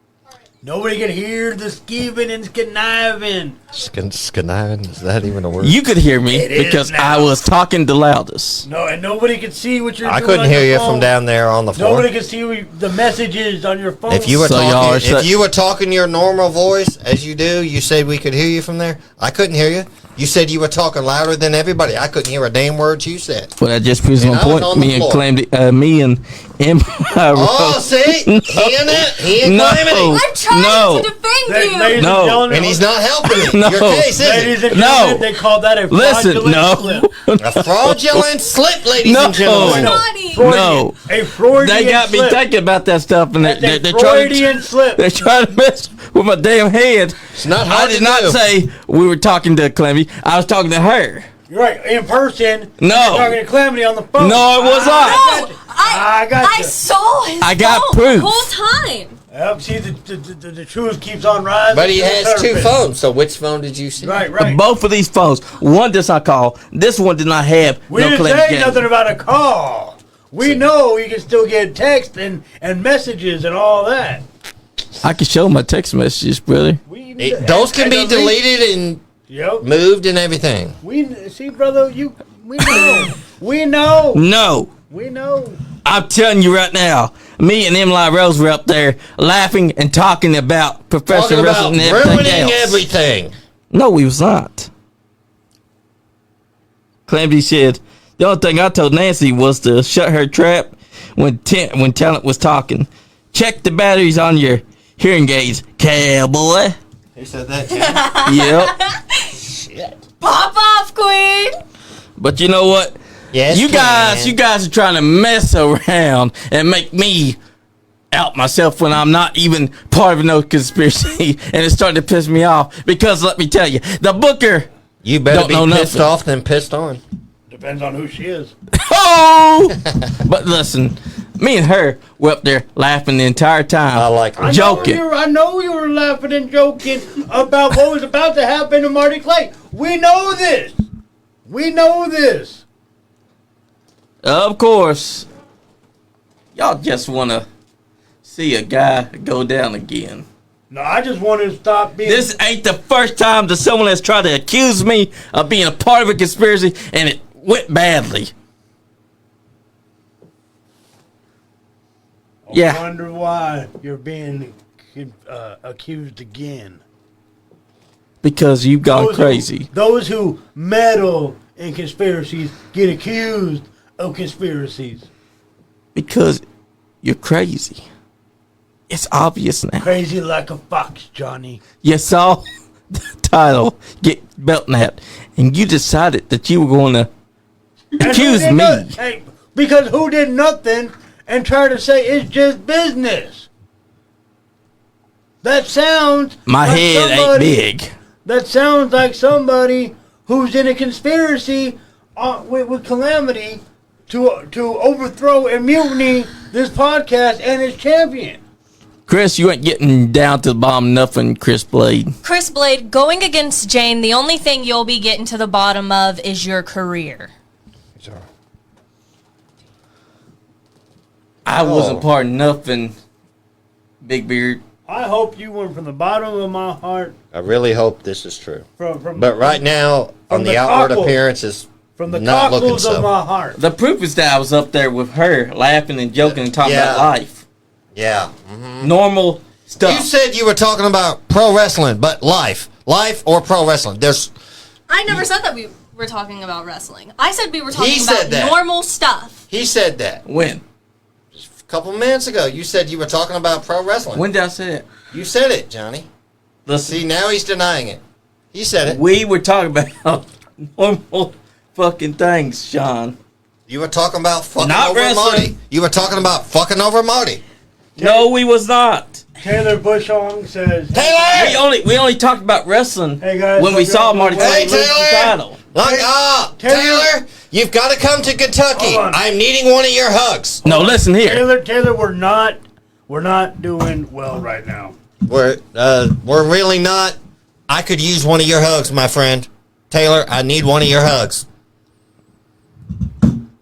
Nobody could hear the skeeving and conniving. Conniving? Is that even a word? You could hear me It is because now. I was talking the loudest. No, and nobody could see what you're I doing. couldn't on hear your you phone. from down there on the floor. Nobody could see the messages on your phone. If you were So y'all are talking, if you were talking your normal voice as you do, you said we could hear you from there. I couldn't hear you. You said you were talking louder than everybody. I couldn't hear a damn word you said. Well, that just proves And my I was point. on the Me and floor. claimed me and Oh, see? He ain't No. claiming it. I'm trying No. to defend Ladies you. and No. gentlemen, And he's not helping No. your case, is Ladies it? and No. gentlemen, they call that a Listen, fraudulent no. slip. A fraudulent slip, ladies No. and gentlemen. Johnny. No. A Freudian They got me slip. thinking about that stuff, and That's they're a trying Freudian slip. they're trying to mess with my damn head. It's not I hard did to not do. say we were talking to Clemmy. I was talking to her. You're right. In person. No. You're talking to Calamity on the phone. No, it was not. No, I got I you. saw his I got phone proof. the whole time. Yep, see, the truth keeps on rising. But he to the has two surface. phones, so which phone did you see? Right, right. Both of these phones, one does not call. This one did not have We no didn't Clemmy say game. nothing about a call. We know you can still get text and messages and all that. I can show my text messages, brother. Those can and be the link- deleted and Yep. moved and everything. We see, brother. We know. We know. No. We know. I'm telling you right now, me and Emily Rose were up there laughing and talking about Talking professional about wrestling and everything ruining else. everything. No, we was not. Calamity said, the only thing I told Nancy was to shut her trap when Talent was talking. Check the batteries on your hearing aids, cowboy. Who said that? Yep. Shit. Pop off, Queen. But you know what? Yes, You guys are trying to mess around and make me out myself when I'm not even part of no conspiracy, and it's starting to piss me off because let me tell you, the Booker. You better Don't know be pissed nothing. off than pissed on. Depends on who she is. Oh, but listen, me and her were up there laughing the entire time. I like her. Joking. I know you were laughing and joking about what was about to happen to Marty Clay. We know this. We know this. Of course, y'all just want to see a guy go down again. No, I just want to stop being. This ain't the first time that someone has tried to accuse me of being a part of a conspiracy, and it went badly. Yeah. I wonder why you're being accused again. Because you've gone Those who- crazy. Those who meddle in conspiracies get accused of conspiracies. Because you're crazy. It's obvious now. Crazy like a fox, Johnny. You saw the title get Belknap, and you decided that you were going to And who accuse did me. Hey, because who did nothing and try to say it's just business? That sounds My like head ain't somebody- big. That sounds like somebody who's in a conspiracy with Calamity to overthrow and mutiny this podcast and its champion. Chris, you ain't getting down to the bottom nothing, Chris Blade. Chris Blade, going against Jane, the only thing you'll be getting to the bottom of is your career. I wasn't part of nothing, Big Beard. I hope you went from the bottom of my heart. I really hope this is true. From But right now, on the the outward cockle- appearance, is from the not looking cockles of so. my heart. The proof is that I was up there with her, laughing and joking and talking Yeah. about life. Yeah. Normal stuff. You said you were talking about pro wrestling, but life or pro wrestling. There's I never said that we were talking about wrestling. I said we were talking He about said that. normal stuff. he said that When? a couple minutes ago. You said you were talking about pro wrestling. When did I say it? You said it, Johnny. Listen, See, now he's denying it. He said it. we were talking about normal fucking things, Sean. You were talking about fucking Not over wrestling. Marty. You were talking about fucking over Marty. No, we was not. Taylor Bushong says, Taylor! We only talked about wrestling Hey, guys, when we hope saw you're Marty doing Clay Hey, lose the Taylor! title. Look, Taylor- Taylor, you've got to come to Kentucky. Hold on. I'm needing one of your hugs. No, listen here. Taylor, we're not doing well right now. We're really not. I could use one of your hugs, my friend. Taylor, I need one of your hugs.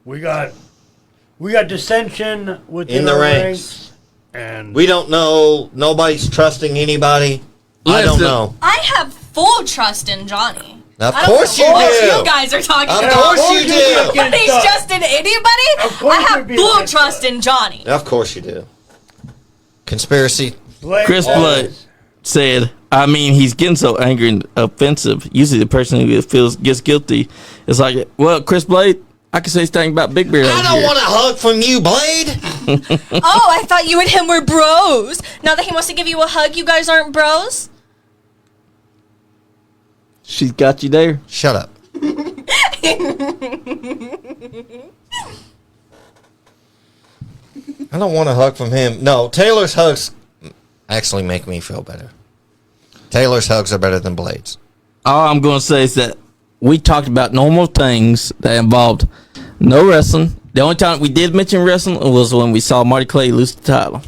We got dissension within In the our ranks. and We don't know. Nobody's trusting anybody. I don't Listen. know. I have full trust in Johnny. Of I don't course know you what do. you guys are talking Of about. course you do. But he's just in anybody. Of course I have you'd be full against trust that. in Johnny. Of course you do. Conspiracy. Chris Blood said, I mean, he's getting so angry and offensive. Usually the person who gets guilty is like, well, Chris Blade, I can say something about Big Bear. I don't want a hug from you, Blade. Oh, I thought you and him were bros. Now that he wants to give you a hug, you guys aren't bros? She's got you there. Shut up. I don't want a hug from him. No, Taylor's hugs actually make me feel better. Taylor's hugs are better than Blade's. All I'm going to say is that we talked about normal things that involved no wrestling. The only time we did mention wrestling was when we saw Marty Clay lose the title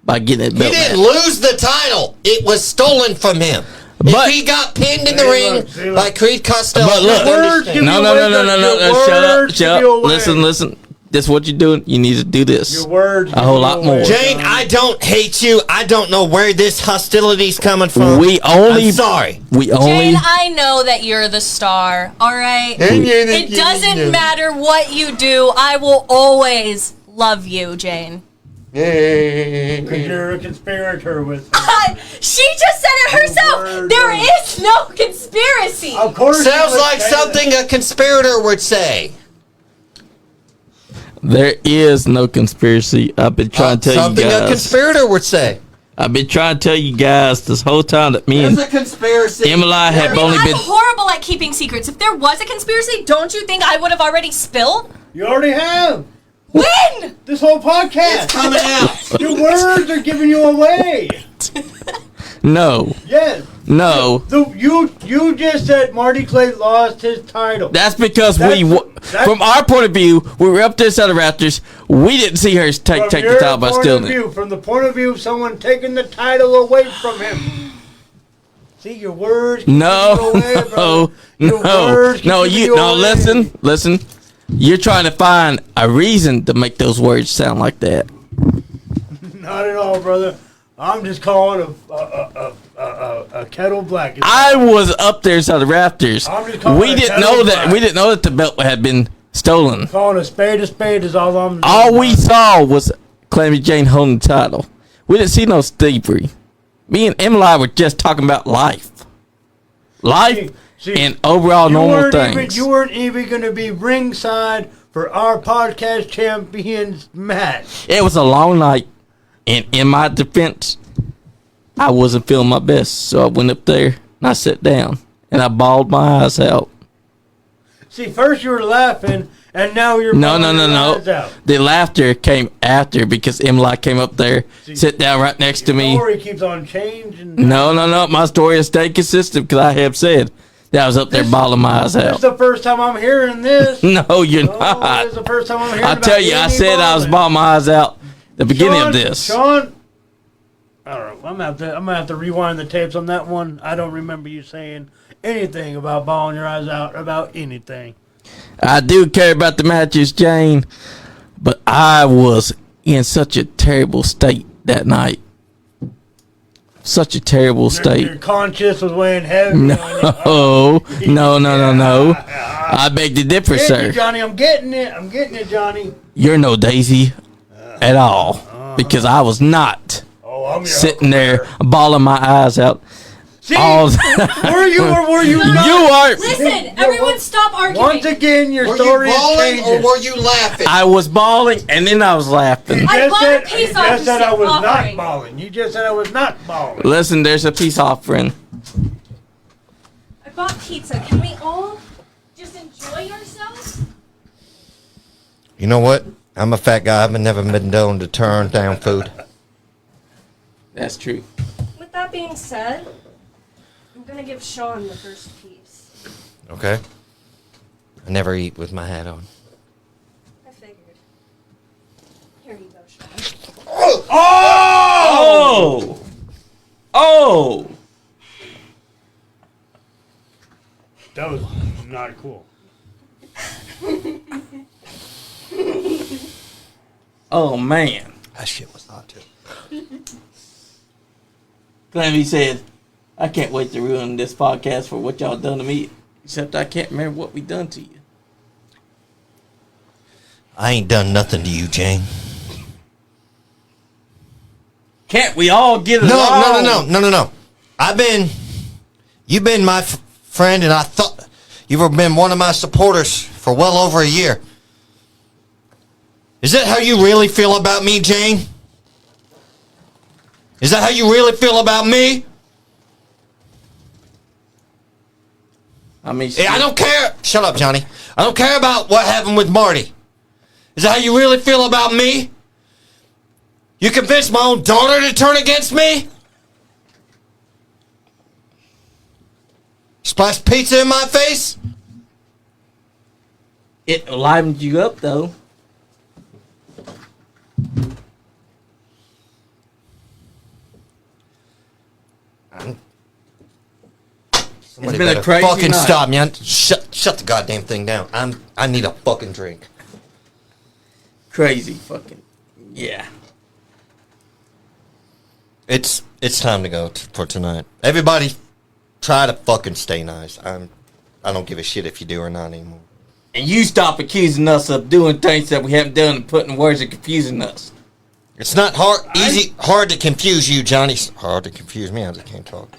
by getting it He belt didn't match. lose the title. It was stolen from him. But- if he got pinned in the Hey, ring look. by Creed Costello, But look- I understand. No. Shut up. Listen. This is what you're doing. You need to do this. Your words. A whole lot more. Jane, I don't hate you. I don't know where this hostility's coming from. I'm sorry. Jane, I know that you're the star, all right? It doesn't matter what you do. I will always love you, Jane. Because you're a conspirator with. She just said it herself. There is no conspiracy. Of course. Sounds like something a conspirator would say. There is no conspiracy. I've been trying to tell you Something a guys. conspirator would say. I've been trying to tell you guys this whole time that me and There's a conspiracy. Emily have only I'm been. horrible at keeping secrets. If there was a conspiracy, don't you think I would have already spilled? You already have. When? This whole podcast. It's coming out. Your words are giving you away. No, Yes. no. You just said Marty Clay lost his title. That's because That's- from our point of view, we were up there at the Raptors. We didn't see her take the your title by point stealing of it. view, from the point of view of someone taking the title away from him. See, your words. keep No, you away, brother. Your no, words no. keep You no. away. Listen. You're trying to find a reason to make those words sound like that. Not at all, brother. I'm just calling a kettle black. I was up there inside the Raptors. I'm just calling We it didn't kettle know that. black. We didn't know that the belt had been stolen. Calling a spade is all I'm doing. All we saw was Calamity Jane holding the title. We didn't see no thievery. Me and Emily were just talking about life. See, And overall normal things. You weren't even going to be ringside for our podcast champions match. It was a long night, and in my defense, I wasn't feeling my best, so I went up there and I sat down and I bawled my eyes out. See, first you were laughing, and now you're No. bawling your eyes out. The laughter came after because Emily came up there, sat down right next to me. Story keeps on changing. No. My story has stayed consistent because I have said that I was up there bawling my eyes This is out. the first time I'm hearing this. No, you're Oh, not. this is the first time I'm hearing I about tell you, I Andy said I was Baldwin. bawling my eyes out at the beginning of this. Sean, I don't know. I'm gonna have to rewind the tapes on that one. I don't remember you saying anything about bawling your eyes out about anything. I do care about the matches, Jane, but I was in such a terrible state that night. Such a terrible Your state. conscience was weighing heavy on you. No. I beg to differ, Getting sir. it, Johnny. I'm getting it, Johnny. You're no Daisy at all because I was not Oh, I'm your sitting there bawling my eyes out. See, All were you or were you not? you are. Listen, everyone stop arguing. Once again, your Were story you is bawling or changing. were you laughing? I was bawling and then I was laughing. I bought a You peace just said I was offering. not bawling. You just said I was not bawling. Listen, there's a peace offering. I bought pizza. Can we all just enjoy ourselves? You know what? I'm a fat guy. I've never been known to turn down food. That's true. With that being said, I'm gonna give Sean the first piece. Okay. I never eat with my hat on. I figured. Here you go, Sean. Oh! That was not cool. Oh, man. That shit was hot too. Clammy said, I can't wait to ruin this podcast for what y'all done to me. Except I can't remember what we done to you. I ain't done nothing to you, Jane. Can't we all get along? No. You've been my friend, and I thought you've been one of my supporters for well over a year. Is that how you really feel about me, Jane? Is that how you really feel about me? I mean, I don't care. Shut up, Johnny. I don't care about what happened with Marty. Is that how you really feel about me? You convinced my own daughter to turn against me? Splash pizza in my face? it livened you up, though. Somebody been a better crazy fucking night. stop, man. Shut the goddamn thing down. I need a fucking drink. Crazy fucking. Yeah. It's time to go for tonight. Everybody, try to fucking stay nice. I don't give a shit if you do or not anymore. And you stop accusing us of doing things that we haven't done and putting words and confusing us. It's not hard to confuse you, Johnny. It's hard to confuse me. I just can't talk.